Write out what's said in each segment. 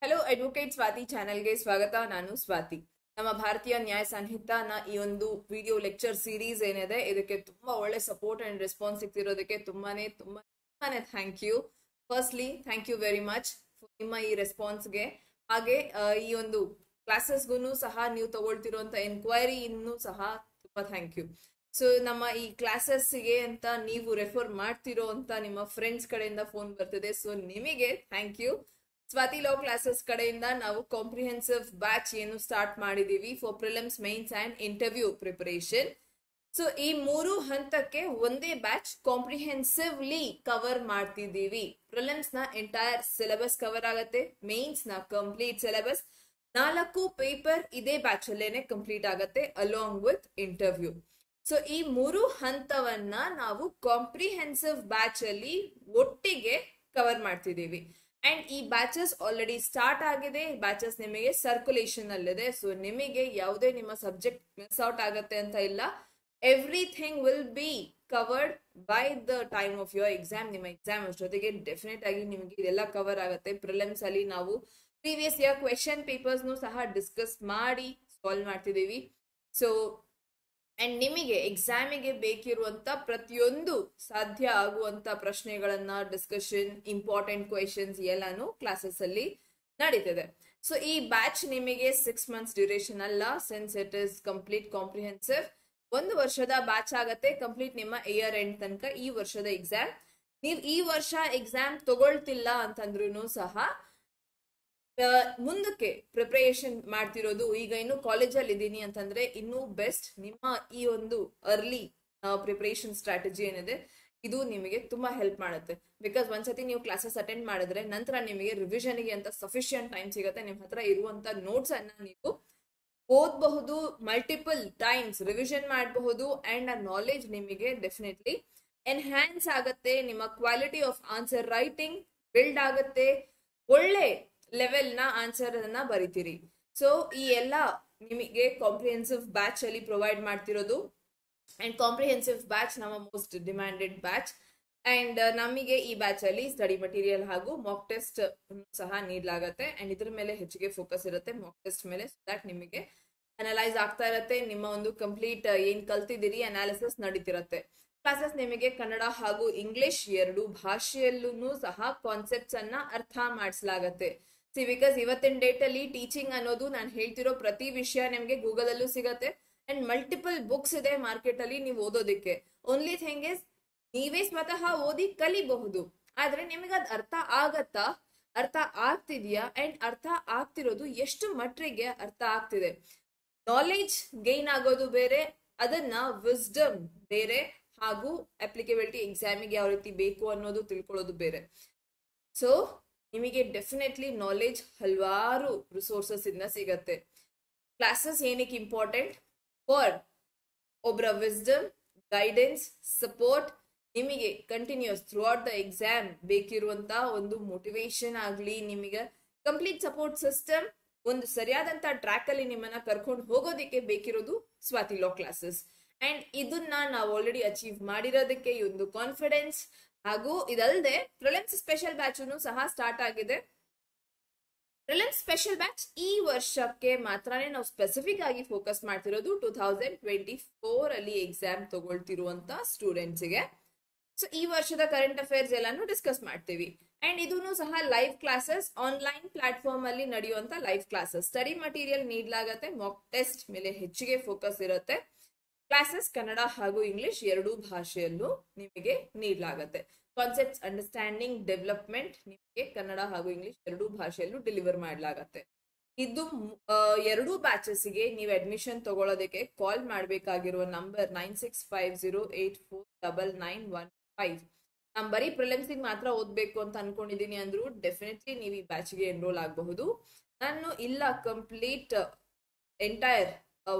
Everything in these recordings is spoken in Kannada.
ಹಲೋ ಅಡ್ವೊಕೇಟ್ ಸ್ವಾತಿ ಚಾನೆಲ್ಗೆ ಸ್ವಾಗತ. ನಾನು ಸ್ವಾತಿ. ನಮ್ಮ ಭಾರತೀಯ ನ್ಯಾಯ ಸಂಹಿತಾನ ಈ ಒಂದು ವಿಡಿಯೋ ಲೆಕ್ಚರ್ ಸೀರೀಸ್ ಏನಿದೆ ಇದಕ್ಕೆ ತುಂಬಾ ಒಳ್ಳೆ ಸಪೋರ್ಟ್ ಅಂಡ್ ರೆಸ್ಪಾನ್ಸ್ ಸಿಗ್ತಿರೋದಕ್ಕೆ ತುಂಬಾನೇ thank you. Firstly thank you very much ನಿಮ್ಮ ಈ ರೆಸ್ಪಾನ್ಸ್ಗೆ. ಹಾಗೆ ಈ ಒಂದು ಕ್ಲಾಸಸ್ಗೂ ಸಹ ನೀವು ತಗೊಳ್ತಿರುವಂತ ಎನ್ಕ್ವೈರಿ ಇನ್ನೂ ಸಹ ತುಂಬಾ ಥ್ಯಾಂಕ್ ಯು. ಸೊ ನಮ್ಮ ಈ ಕ್ಲಾಸಸ್ಗೆ ಅಂತ ನೀವು ರೆಫರ್ ಮಾಡ್ತಿರೋ ಅಂತ ನಿಮ್ಮ ಫ್ರೆಂಡ್ಸ್ ಕಡೆಯಿಂದ ಫೋನ್ ಬರ್ತಿದೆ. ಸೊ ನಿಮಗೆ thank you. Swathi law classes ಕಡೆಯಿಂದ ನಾವು ಕಾಂಪ್ರಿಹೆನ್ಸಿವ್ ಬ್ಯಾಚ್ ಏನು ಸ್ಟಾರ್ಟ್ ಮಾಡಿದೀವಿ for prelims, mains and interview preparation. So ಈ 3 ಹಂತಕ್ಕೆ ಒಂದೇ ಬ್ಯಾಚ್ ಕಾಂಪ್ರಿಹೆನ್ಸಿವ್ಲಿ ಕವರ್ ಮಾಡ್ತಿದ್ದೀವಿ. ಪ್ರಿಲಿಮ್ಸ್ ನ ಎಂಟೈರ್ ಸಿಲೆಬಸ್ ಕವರ್ ಆಗತ್ತೆ, ಮೇನ್ಸ್ ನ ಕಂಪ್ಲೀಟ್ ಸಿಲೆಬಸ್ 4 ಪೇಪರ್ ಇದೇ ಬ್ಯಾಚ್ ಅಲ್ಲೇನೆ ಕಂಪ್ಲೀಟ್ ಆಗತ್ತೆ ಅಲಾಂಗ್ ವಿತ್ ಇಂಟರ್ವ್ಯೂ. ಸೊ ಈ 3 ಹಂತವನ್ನ ನಾವು ಕಾಂಪ್ರಿಹೆನ್ಸಿವ್ ಬ್ಯಾಚ್ ಅಲ್ಲಿ ಒಟ್ಟಿಗೆ ಕವರ್ ಮಾಡ್ತಿದ್ದೀವಿ. ಅಂಡ್ ಈ ಬ್ಯಾಚಸ್ ಆಲ್ರೆಡಿ ಸ್ಟಾರ್ಟ್ ಆಗಿದೆ. ಬ್ಯಾಚಸ್ ನಿಮಗೆ ಸರ್ಕ್ಯುಲೇಷನ್ ಅಲ್ಲಿದೆ. ಸೊ ನಿಮಗೆ ಯಾವುದೇ ನಿಮ್ಮ ಸಬ್ಜೆಕ್ಟ್ ಮಿಸ್ ಔಟ್ ಆಗತ್ತೆ ಅಂತ ಇಲ್ಲ. Everything will be covered by the time of your exam. ನಿಮ್ಮ ಎಕ್ಸಾಮ್ ಅಷ್ಟೊತ್ತಿಗೆ ಡೆಫಿನೆಟ್ ಆಗಿ ನಿಮಗೆ ಇದೆಲ್ಲ ಕವರ್ ಆಗುತ್ತೆ. ಪ್ರಿಲಿಮ್ಸ್ ಅಲ್ಲಿ ನಾವು ಪ್ರೀವಿಯಸ್ ಇಯರ್ ಕ್ವೆಶನ್ ಪೇಪರ್ಸ್ ಸಹ ಡಿಸ್ಕಸ್ ಮಾಡಿ ಸಾಲ್ವ್ ಮಾಡ್ತಿದ್ದೀವಿ. ಸೊ ಅಂಡ್ ನಿಮಗೆ ಎಕ್ಸಾಮಿಗೆ ಬೇಕಿರುವಂತ ಪ್ರತಿಯೊಂದು ಸಾಧ್ಯ ಆಗುವಂತ ಪ್ರಶ್ನೆಗಳನ್ನ ಡಿಸ್ಕಷನ್, ಇಂಪಾರ್ಟೆಂಟ್ ಕ್ವೆಶನ್ಸ್ ಎಲ್ಲಾನು ಕ್ಲಾಸಸ್ ಅಲ್ಲಿ ನಡೀತಿದೆ. ಸೊ ಈ ಬ್ಯಾಚ್ ನಿಮಗೆ 6 months ಡ್ಯೂರೇಷನ್ ಅಲ್ಲ, since it is complete comprehensive. 1 ವರ್ಷದ ಬ್ಯಾಚ್ ಆಗತ್ತೆ ಕಂಪ್ಲೀಟ್ ನಿಮ್ಮ ಇಯರ್ ಎಂಡ್ ತನಕ. ಈ ವರ್ಷದ ಎಕ್ಸಾಮ್ ನೀವು ಈ ವರ್ಷ ಎಕ್ಸಾಮ್ ತಗೊಳ್ತಿಲ್ಲ ಅಂತಂದ್ರೂ ಸಹ ಮುಂದಕ್ಕೆ ಪ್ರಿಪರೇಷನ್ ಮಾಡ್ತಿರೋದು, ಈಗ ಇನ್ನು ಕಾಲೇಜಲ್ಲಿ ಇದ್ದೀನಿ ಅಂತಂದ್ರೆ ಇನ್ನೂ ಬೆಸ್ಟ್. ನಿಮ್ಮ ಈ ಒಂದು ಅರ್ಲಿ ಪ್ರಿಪರೇಷನ್ ಸ್ಟ್ರಾಟಜಿ ಏನಿದೆ ಇದು ನಿಮಗೆ ತುಂಬಾ ಹೆಲ್ಪ್ ಮಾಡುತ್ತೆ. ಬಿಕಾಸ್ ಒಂದ್ಸತಿ ನೀವು ಕ್ಲಾಸಸ್ ಅಟೆಂಡ್ ಮಾಡಿದ್ರೆ ನಂತರ ನಿಮಗೆ ರಿವಿಷನ್ಗೆ ಅಂತ ಸಫಿಶಿಯಂಟ್ ಟೈಮ್ ಸಿಗುತ್ತೆ. ನಿಮ್ಮ ಹತ್ರ ಇರುವಂತ ನೋಟ್ಸ್ ಅನ್ನ ನೀವು ಓದಬಹುದು, ಮಲ್ಟಿಪಲ್ ಟೈಮ್ಸ್ ರಿವಿಷನ್ ಮಾಡಬಹುದು. ಅಂಡ್ ಆ ನಾಲೆಜ್ ನಿಮಗೆ ಡೆಫಿನೆಟ್ಲಿ ಎನ್ಹ್ಯಾನ್ಸ್ ಆಗುತ್ತೆ. ನಿಮ್ಮ quality of answer writing build ಆಗುತ್ತೆ. ಒಳ್ಳೆ ಲೆವೆಲ್ ನ ಆನ್ಸರ್ ಅನ್ನ ಬರಿತೀರಿ. ಸೊ ಈ ಎಲ್ಲ ನಿಮಗೆ ಕಾಂಪ್ರಿಹೆನ್ಸಿವ್ ಬ್ಯಾಚ್ ಅಲ್ಲಿ ಪ್ರೊವೈಡ್ ಮಾಡ್ತಿರೋದು. ಅಂಡ್ ಕಾಂಪ್ರಿಹೆನ್ಸಿವ್ ಬ್ಯಾಚ್ ನಮ್ಮ ಮೋಸ್ಟ್ ಡಿಮ್ಯಾಂಡೆಡ್ ಬ್ಯಾಚ್. ಅಂಡ್ ನಮಗೆ ಈ ಬ್ಯಾಚ್ ಅಲ್ಲಿ ಸ್ಟಡಿ ಮಟೀರಿಯಲ್ ಹಾಗೂ ಮಾಕ್ ಟೆಸ್ಟ್ ಸಹ ನೀಡಲಾಗತ್ತೆ. ಅಂಡ್ ಇದ್ರ ಮೇಲೆ ಹೆಚ್ಚಿಗೆ ಫೋಕಸ್ ಇರುತ್ತೆ, ಮಾಕ್ ಟೆಸ್ಟ್ ಮೇಲೆ. ಸೊ ದಟ್ ನಿಮಗೆ ಅನಲೈಸ್ ಆಗ್ತಾ ಇರತ್ತೆ. ನಿಮ್ಮ ಒಂದು ಕಂಪ್ಲೀಟ್ ಏನ್ ಕಲ್ತಿದ್ದೀರಿ ಅನಾಲಿಸಿಸ್ ನಡೀತಿರತ್ತೆ. ಕ್ಲಾಸಸ್ ನಿಮಗೆ ಕನ್ನಡ ಹಾಗೂ ಇಂಗ್ಲಿಷ್ 2 ಭಾಷೆಯಲ್ಲೂ ಸಹ ಕಾನ್ಸೆಪ್ಟ್ಸ್ ಅನ್ನ ಅರ್ಥ ಮಾಡಿಸಲಾಗತ್ತೆ. ಬಿಕಾಸ್ ಇವತ್ತಿನ ಡೇಟ್ ಅಲ್ಲಿ ಟೀಚಿಂಗ್ ಅನ್ನೋದು ನಾನು ಹೇಳ್ತಿರೋ ಪ್ರತಿ ವಿಷಯ ನಿಮಗೆ ಗೂಗಲ್ ಅಲ್ಲೂ ಸಿಗತ್ತೆ. ಅಂಡ್ ಮಲ್ಟಿಪಲ್ ಬುಕ್ಸ್ ಇದೆ ಮಾರ್ಕೆಟ್ ಅಲ್ಲಿ ನೀವು ಓದೋದಕ್ಕೆ. ಓನ್ಲಿ ಥಿಂಗ್ ಇಸ್ ನೀವೇ ಸ್ವತಃ ಓದಿ ಕಲಿಬಹುದು. ಆದ್ರೆ ನಿಮಗೆ ಅದ್ ಅರ್ಥ ಆಗತ್ತಾ, ಅರ್ಥ ಆಗ್ತಿದ್ಯಾ, ಅಂಡ್ ಅರ್ಥ ಆಗ್ತಿರೋದು ಎಷ್ಟು ಮಟ್ಟಿಗೆ ಅರ್ಥ ಆಗ್ತಿದೆ. ನಾಲೆಜ್ ಗೈನ್ ಆಗೋದು ಬೇರೆ, ಅದನ್ನ ವಿಸ್ಡಮ್ ಬೇರೆ, ಹಾಗೂ ಅಪ್ಲಿಕೇಬಿಲಿಟಿ ಎಕ್ಸಾಮಿಗೆ ಯಾವ ರೀತಿ ಬೇಕು ಅನ್ನೋದು ತಿಳ್ಕೊಳ್ಳೋದು ಬೇರೆ. ಸೊ ನಿಮಗೆ ಡೆಫಿನೆಟ್ಲಿ ನಾಲೆಜ್ ಹಲವಾರು ರಿಸೋರ್ಸಸ್ ಇಂದ ಸಿಗತ್ತೆ. ಕ್ಲಾಸಸ್ ಏನಕ್ಕೆ ಇಂಪಾರ್ಟೆಂಟ್? ಫಾರ್ ಒಬ್ಬರ ವಿಸ್ಡಮ್, ಗೈಡೆನ್ಸ್, ಸಪೋರ್ಟ್. ನಿಮಗೆ continues throughout the exam ಬೇಕಿರುವಂತ ಒಂದು ಮೋಟಿವೇಶನ್ ಆಗ್ಲಿ, ನಿಮಗೆ ಕಂಪ್ಲೀಟ್ ಸಪೋರ್ಟ್ ಸಿಸ್ಟಮ್, ಒಂದು ಸರಿಯಾದಂತ ಟ್ರ್ಯಾಕ್ ಅಲ್ಲಿ ನಿಮ್ಮನ್ನ ಕರ್ಕೊಂಡು ಹೋಗೋದಕ್ಕೆ ಬೇಕಿರೋದು ಸ್ವಾತಿ ಲಾ ಕ್ಲಾಸಸ್. ಅಂಡ್ ಇದನ್ನ ನಾವು ಆಲ್ರೆಡಿ ಅಚೀವ್ ಮಾಡಿರೋದಕ್ಕೆ ಈ ಒಂದು ಕಾನ್ಫಿಡೆನ್ಸ್. ಹಾಗೂ ಇದಲ್ಲದೆ ಪ್ರಿಲಿಮ್ಸ್ ಸ್ಪೆಷಲ್ ಬ್ಯಾಚ್ ಸಹ ಸ್ಟಾರ್ಟ್ ಆಗಿದೆ. ಪ್ರಿಲಿಮ್ಸ್ ಸ್ಪೆಷಲ್ ಬ್ಯಾಚ್ ಈ ವರ್ಷಕ್ಕೆ ಮಾತ್ರನೇ ನಾವು ಸ್ಪೆಸಿಫಿಕ್ ಆಗಿ ಫೋಕಸ್ ಮಾಡ್ತಿರೋದು 2024 ಅಲ್ಲಿ ಎಕ್ಸಾಮ್ ತಗೊಳ್ತಿರುವಂತ ಸ್ಟೂಡೆಂಟ್ಸ್ಗೆ. ಸೊ ಈ ವರ್ಷದ ಕರೆಂಟ್ ಅಫೇರ್ಸ್ ಎಲ್ಲಾನು ಡಿಸ್ಕಸ್ ಮಾಡ್ತೀವಿ. ಅಂಡ್ ಇದೂ ಸಹ ಲೈವ್ ಕ್ಲಾಸಸ್, ಆನ್ಲೈನ್ ಪ್ಲಾಟ್ಫಾರ್ಮ್ ಅಲ್ಲಿ ನಡೆಯುವಂತ ಲೈವ್ ಕ್ಲಾಸಸ್. ಸ್ಟಡಿ ಮಟೀರಿಯಲ್ ನೀಡಲಾಗತ್ತೆ, ಮಾಕ್ ಟೆಸ್ಟ್ ಮೇಲೆ ಹೆಚ್ಚಿಗೆ ಫೋಕಸ್ ಇರುತ್ತೆ. ಕ್ಲಾಸಸ್ ಕನ್ನಡ ಹಾಗೂ ಇಂಗ್ಲಿಷ್ 2 ಭಾಷೆಯಲ್ಲೂ ನಿಮಗೆ ನೀಡಲಾಗತ್ತೆ. ಕಾನ್ಸೆಪ್ಟ್ಸ್ ಅಂಡರ್ಸ್ಟ್ಯಾಂಡಿಂಗ್ ಡೆವಲಪ್ಮೆಂಟ್ ನಿಮಗೆ ಕನ್ನಡ ಹಾಗೂ ಇಂಗ್ಲಿಷ್ 2 ಭಾಷೆಯಲ್ಲೂ ಡೆಲಿವರ್ ಮಾಡಲಾಗತ್ತೆ. ಇದು 2 ಬ್ಯಾಚಸ್ಗೆ ನೀವು ಅಡ್ಮಿಷನ್ ತಗೊಳ್ಳೋದಕ್ಕೆ ಕಾಲ್ ಮಾಡಬೇಕಾಗಿರುವ ನಂಬರ್ 9650849915. ನಾನು ಬರೀ ಪ್ರಿಲಿಮ್ಸ್ ಮಾತ್ರ ಓದ್ಬೇಕು ಅಂತ ಅನ್ಕೊಂಡಿದೀನಿ ಅಂದ್ರು ಡೆಫಿನೆಟ್ಲಿ ನೀವು ಈ ಬ್ಯಾಚ್ಗೆ ಎನ್ರೋಲ್ ಆಗಬಹುದು. ನಾನು ಇಲ್ಲ ಕಂಪ್ಲೀಟ್ ಎಂಟೈರ್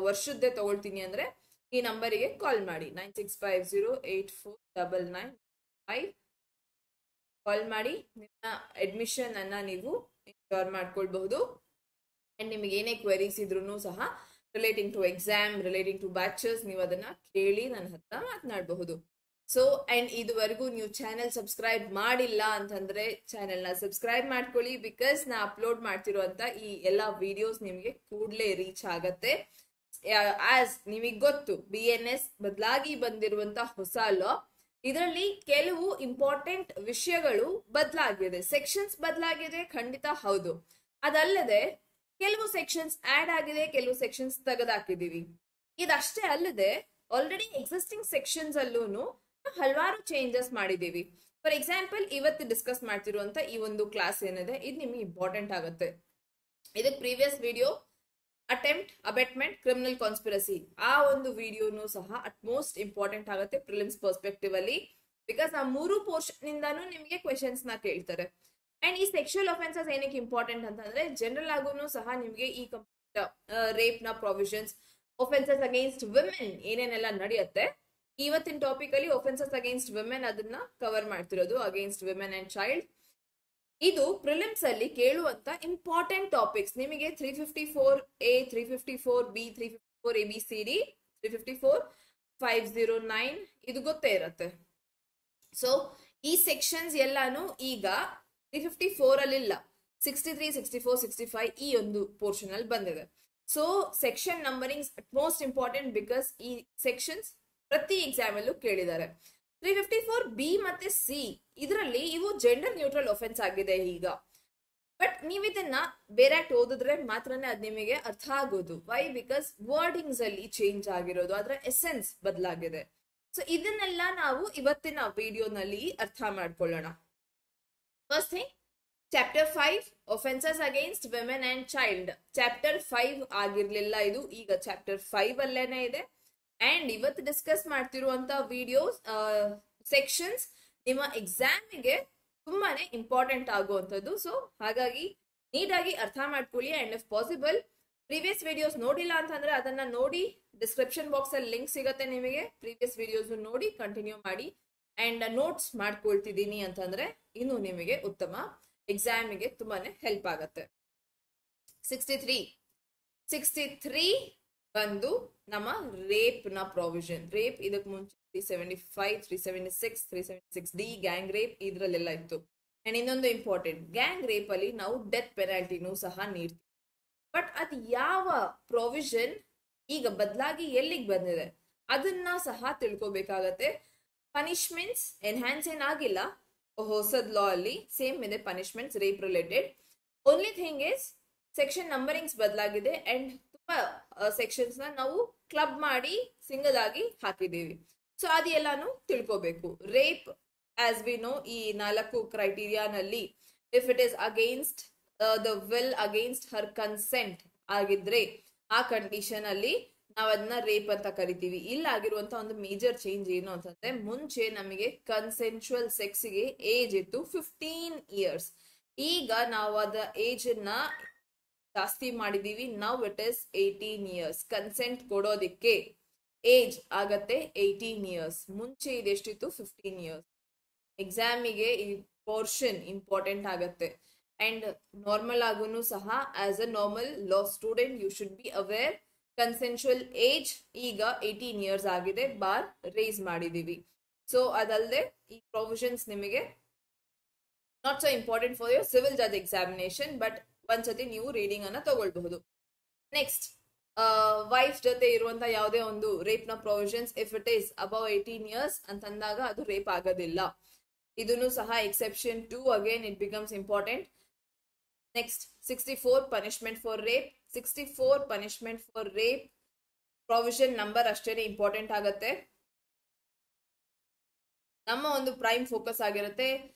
ವರ್ಷದ್ದೇ ತಗೊಳ್ತೀನಿ ಅಂದ್ರೆ ಈ ನಂಬರಿಗೆ ಕಾಲ್ ಮಾಡಿ, 9650849915 ಕಾಲ್ ಮಾಡಿ ನಿಮ್ಮ ಅಡ್ಮಿಷನ್ ಅನ್ನ ನೀವು ಇನ್ಶೋರ್ ಮಾಡ್ಕೊಳ್ಬಹುದು. ಅಂಡ್ ನಿಮಗೆ ಏನೇ ಕ್ವೆರೀಸ್ ಇದ್ರೂ ಸಹ relating to exam, relating to batches ನೀವು ಅದನ್ನ ಕೇಳಿ ನನ್ನ ಹತ್ರ ಮಾತನಾಡಬಹುದು. ಸೊ ಅಂಡ್ ಇದುವರೆಗೂ ನೀವು ಚಾನೆಲ್ ಸಬ್ಸ್ಕ್ರೈಬ್ ಮಾಡಿಲ್ಲ ಅಂತಂದ್ರೆ ಚಾನೆಲ್ ನ ಸಬ್ಸ್ಕ್ರೈಬ್ ಮಾಡ್ಕೊಳ್ಳಿ, ಬಿಕಾಸ್ ನಾ ಅಪ್ಲೋಡ್ ಮಾಡ್ತಿರುವಂತ ಈ ಎಲ್ಲಾ ವಿಡಿಯೋಸ್ ನಿಮಗೆ ಕೂಡ್ಲೇ ರೀಚ್ ಆಗತ್ತೆ. ಆಸ್ ನಿಮಗ್ ಗೊತ್ತು, BNS ಬದಲಾಗಿ ಬಂದಿರುವಂತ ಹೊಸ ಲಾ, ಇದರಲ್ಲಿ ಕೆಲವು ಇಂಪಾರ್ಟೆಂಟ್ ವಿಷಯಗಳು ಬದಲಾಗಿದೆ, ಸೆಕ್ಷನ್ಸ್ ಬದಲಾಗಿದೆ, ಖಂಡಿತ ಹೌದು. ಅದಲ್ಲದೆ ಕೆಲವು ಸೆಕ್ಷನ್ಸ್ ಆಡ್ ಆಗಿದೆ, ಕೆಲವು ಸೆಕ್ಷನ್ಸ್ ತೆಗೆದಾಕಿದೀವಿ. ಇದಷ್ಟೇ ಅಲ್ಲದೆ ಆಲ್ರೆಡಿ ಎಕ್ಸಿಸ್ಟಿಂಗ್ ಸೆಕ್ಷನ್ಸ್ ಅಲ್ಲೂ ಹಲವಾರು ಚೇಂಜಸ್ ಮಾಡಿದೀವಿ. ಫಾರ್ ಎಕ್ಸಾಂಪಲ್, ಇವತ್ತು ಡಿಸ್ಕಸ್ ಮಾಡ್ತಿರುವಂತ ಈ ಒಂದು ಕ್ಲಾಸ್ ಏನಿದೆ, ಇದು ನಿಮ್ಗೆ ಇಂಪಾರ್ಟೆಂಟ್ ಆಗುತ್ತೆ. ಇದಕ್ಕೆ previous video attempt, abetment, criminal conspiracy, ಆ ಒಂದು ವಿಡಿಯೋನು ಸಹ ಅಟ್ಮೋಸ್ಟ್ ಇಂಪಾರ್ಟೆಂಟ್ ಆಗುತ್ತೆ ಪ್ರಿಲಿಮ್ಸ್ ಪರ್ಸ್ಪೆಕ್ಟಿವ್ ಅಲ್ಲಿ, ಬಿಕಾಸ್ ಆ 3 ಪೋರ್ಷನ್ ನಿಂದಾನು ನಿಮಗೆ ಕ್ವೆಶನ್ಸ್ ನ ಕೇಳ್ತಾರೆ. ಅಂಡ್ ಈ ಸೆಕ್ಷುವಲ್ ಅಫೆನ್ಸಸ್ ಏನಕ್ಕೆ ಇಂಪಾರ್ಟೆಂಟ್ ಅಂತಂದ್ರೆ, ಜನರಲ್ ಆಗೂ ಸಹ ನಿಮಗೆ ಈ ರೇಪ್ ನ ಪ್ರೊವಿಷನ್ಸ್, ಒಫೆನ್ಸಸ್ ಅಗೇನ್ಸ್ಟ್ ವಿಮೆನ್ ಏನೇನೆಲ್ಲ ನಡೆಯುತ್ತೆ, ಇವತ್ತಿನ ಟಾಪಿಕ್ ಅಲ್ಲಿ ಒಫೆನ್ಸಸ್ ಅಗೇನ್ಸ್ಟ್ ವಿಮೆನ್ ಅದನ್ನ ಕವರ್ ಮಾಡ್ತಿರೋದು, ಅಗೇನ್ಸ್ಟ್ ವಿಮೆನ್ ಅಂಡ್ ಚೈಲ್ಡ್. ಇದು ಪ್ರಿಲಿಮ್ಸ್ ಅಲ್ಲಿ ಕೇಳುವಂತ ಇಂಪಾರ್ಟೆಂಟ್ ಟಾಪಿಕ್ಸ್. ನಿಮಗೆ 354A, 354B, 354ABCD, 354, 509 ಇದು ಗೊತ್ತೇ ಇರತ್ತೆ. ಸೊ ಈ ಸೆಕ್ಷನ್ಸ್ ಎಲ್ಲಾನು ಈಗ 354 ಅಲ್ಲಿ ಇಲ್ಲ, 63, 64, 65 ಈ ಒಂದು ಪೋರ್ಷನ್ ಅಲ್ಲಿ ಬಂದಿದೆ. So section numbering most important, because ಈ ಸೆಕ್ಷನ್ಸ್ ಪ್ರತಿ ಎಕ್ಸಾಮ್ ಅಲ್ಲೂ ಕೇಳಿದ್ದಾರೆ. 354B ಮತ್ತೆ C ಇದರಲ್ಲಿ ಇವು ಜೆಂಡರ್ ನ್ಯೂಟ್ರಲ್ ಒಫೆನ್ಸ್ ಆಗಿದೆ ಈಗ. ಬಟ್ ನೀವು ಇದನ್ನ ಬೇರೆ ಓದಿದ್ರೆ ಮಾತ್ರನೇ ಅದ್ ನಿಮಗೆ ಅರ್ಥ ಆಗೋದು. ವೈ? ಬಿಕಾಸ್ ವರ್ಡಿಂಗ್ಸ್ ಅಲ್ಲಿ ಚೇಂಜ್ ಆಗಿರೋದು, ಅದರ ಎಸೆನ್ಸ್ ಬದಲಾಗಿದೆ. ಸೊ ಇದನ್ನೆಲ್ಲ ನಾವು ಇವತ್ತಿನ ವಿಡಿಯೋನಲ್ಲಿ ಅರ್ಥ ಮಾಡ್ಕೊಳ್ಳೋಣ. First thing, chapter 5 offences against women and child. Chapter 5 ಆಗಿರ್ಲಿಲ್ಲ ಇದು, ಈಗ ಚಾಪ್ಟರ್ 5 ಅಲ್ಲೇನೆ ಇದೆ. ಅಂಡ್ ಇವತ್ತು ಡಿಸ್ಕಸ್ ಮಾಡ್ತಿರುವಂತ ವಿಡಿಯೋಸ್ ಸೆಕ್ಷನ್ಸ್ ನಿಮ್ಮ ಎಕ್ಸಾಮಿಗೆ ತುಂಬಾನೇ ಇಂಪಾರ್ಟೆಂಟ್ ಆಗುವಂಥದ್ದು. ಸೊ ಹಾಗಾಗಿ ನೀಟಾಗಿ ಅರ್ಥ ಮಾಡ್ಕೊಳ್ಳಿ. And if possible previous videos ನೋಡಿಲ್ಲ ಅಂತಂದ್ರೆ ಅದನ್ನ ನೋಡಿ, ಡಿಸ್ಕ್ರಿಪ್ಷನ್ ಬಾಕ್ಸ್ ಅಲ್ಲಿ ಲಿಂಕ್ ಸಿಗತ್ತೆ ನಿಮಗೆ, ಪ್ರೀವಿಯಸ್ ವಿಡಿಯೋಸ್ ನೋಡಿ ಕಂಟಿನ್ಯೂ ಮಾಡಿ. ಅಂಡ್ ನೋಟ್ಸ್ ಮಾಡ್ಕೊಳ್ತಿದ್ದೀನಿ ಅಂತಂದ್ರೆ ಇನ್ನು ನಿಮಗೆ ಉತ್ತಮ, ಎಕ್ಸಾಮಿಗೆ ತುಂಬಾನೇ ಹೆಲ್ಪ್ ಆಗತ್ತೆ. 63 ಬಂದು ನಮ್ಮ ರೇಪ್ ನ ಪ್ರಾವಿಷನ್. ರೇಪ್ ಇದಕ್ಕೆ ಮುಂಚೆ 375, 376, 376D ಗ್ಯಾಂಗ್ ರೇಪ್ ಇದ್ರಲ್ಲೆಲ್ಲ ಇತ್ತು. ಅಂಡ್ ಇನ್ನೊಂದು ಇಂಪಾರ್ಟೆಂಟ್, ಗ್ಯಾಂಗ್ ರೇಪ್ ಅಲ್ಲಿ ನಾವು ಡೆತ್ ಪೆನಾಲ್ಟಿನೂ ಸಹ ನೀಡ್ತೀವಿ. ಬಟ್ ಅದ್ ಯಾವ ಪ್ರಾವಿಷನ್ ಈಗ ಬದಲಾಗಿ ಎಲ್ಲಿಗೆ ಬಂದಿದೆ ಅದನ್ನ ಸಹ ತಿಳ್ಕೊಬೇಕಾಗತ್ತೆ. ಪನಿಷ್ಮೆಂಟ್ಸ್ ಎನ್ಹಾನ್ಸ್ ಏನಾಗಿಲ್ಲ ಹೊಸದ್ ಲಾ ಅಲ್ಲಿ, ಸೇಮ್ ಇದೆ punishments rape related. Only thing is section numberings ಬದಲಾಗಿದೆ. ಅಂಡ್ ತುಂಬಾ ಸೆಕ್ಷನ್ಸ್ ನ ನಾವು ಕ್ಲಬ್ ಮಾಡಿ ಸಿಂಗಲ್ ಆಗಿ ಹಾಕಿದೀವಿ. ಸೊ ಅದೆಲ್ಲಾನು ತಿಳ್ಕೋಬೇಕು. ರೇಪ್ ಆಸ್ ವಿ ನೋ, ಈ 4 ಕ್ರೈಟೀರಿಯಾನಲ್ಲಿ if it is against the will, against her consent ಆಗಿದ್ರೆ ಆ ಕಂಡೀಷನ್ ಅಲ್ಲಿ ನಾವ್ ಅದನ್ನ ರೇಪ್ ಅಂತ ಕರಿತೀವಿ. ಇಲ್ಲ ಆಗಿರುವಂತ ಒಂದು ಮೇಜರ್ ಚೇಂಜ್ ಏನು ಅಂತಂದ್ರೆ, ಮುಂಚೆ ನಮಗೆ ಕನ್ಸೆನ್ಶುವಲ್ ಸೆಕ್ಸ್ ಗೆ ಏಜ್ ಇತ್ತು 15 ಇಯರ್ಸ್. ಈಗ ನಾವು ಅದ ಏಜ್ ನ ಜಾಸ್ತಿ ಮಾಡಿದೀವಿ. Now it is 18 years. Consent ಕೊಡೋದಿಕ್ಕೆ ಏಜ್ ಆಗತ್ತೆ 18 ಇಯರ್ಸ್. ಮುಂಚೆ ಇದೆಷ್ಟಿತ್ತು? 15 ಇಯರ್ಸ್. ಎಕ್ಸಾಮಿಗೆ ಈ ಪೋರ್ಷನ್ ಇಂಪಾರ್ಟೆಂಟ್ ಆಗತ್ತೆ. ಅಂಡ್ ನಾರ್ಮಲ್ ಆಗೂ ಸಹ as a normal law student you should be aware, consensual age ಈಗ 18 ಇಯರ್ಸ್ ಆಗಿದೆ, ಬಾರ್ ರೇಸ್ ಮಾಡಿದೀವಿ. ಸೊ ಅದಲ್ಲದೆ ಈ ಪ್ರೊವಿಷನ್ಸ್ ನಿಮಗೆ not so important for your civil ಜಜ್ ಎಕ್ಸಾಮಿನೇಷನ್, ಬಟ್ ಒಂದ್ಸತಿ ನೀವು ರೀಡಿಂಗ್ ಅನ್ನ ತಗೊಳ್ಬಹುದು. ನೆಕ್ಸ್ಟ್, ವೈಫ್ ಜೊತೆ ಇರುವಂತ ಯಾವುದೇ ಒಂದು ರೇಪ್ ನ provisions if it is above 18 years ಅಂತಂದಾಗ ಅದು ರೇಪ್ ಆಗೋದಿಲ್ಲ. ಇದನ್ನು ಸಹ exception 2 again it becomes important. Next 64 punishment for rape. 64 punishment for rape provision number ಅಷ್ಟೇನೆ ಇಂಪಾರ್ಟೆಂಟ್ ಆಗತ್ತೆ. ನಮ್ಮ ಒಂದು ಪ್ರೈಮ್ ಫೋಕಸ್ ಆಗಿರುತ್ತೆ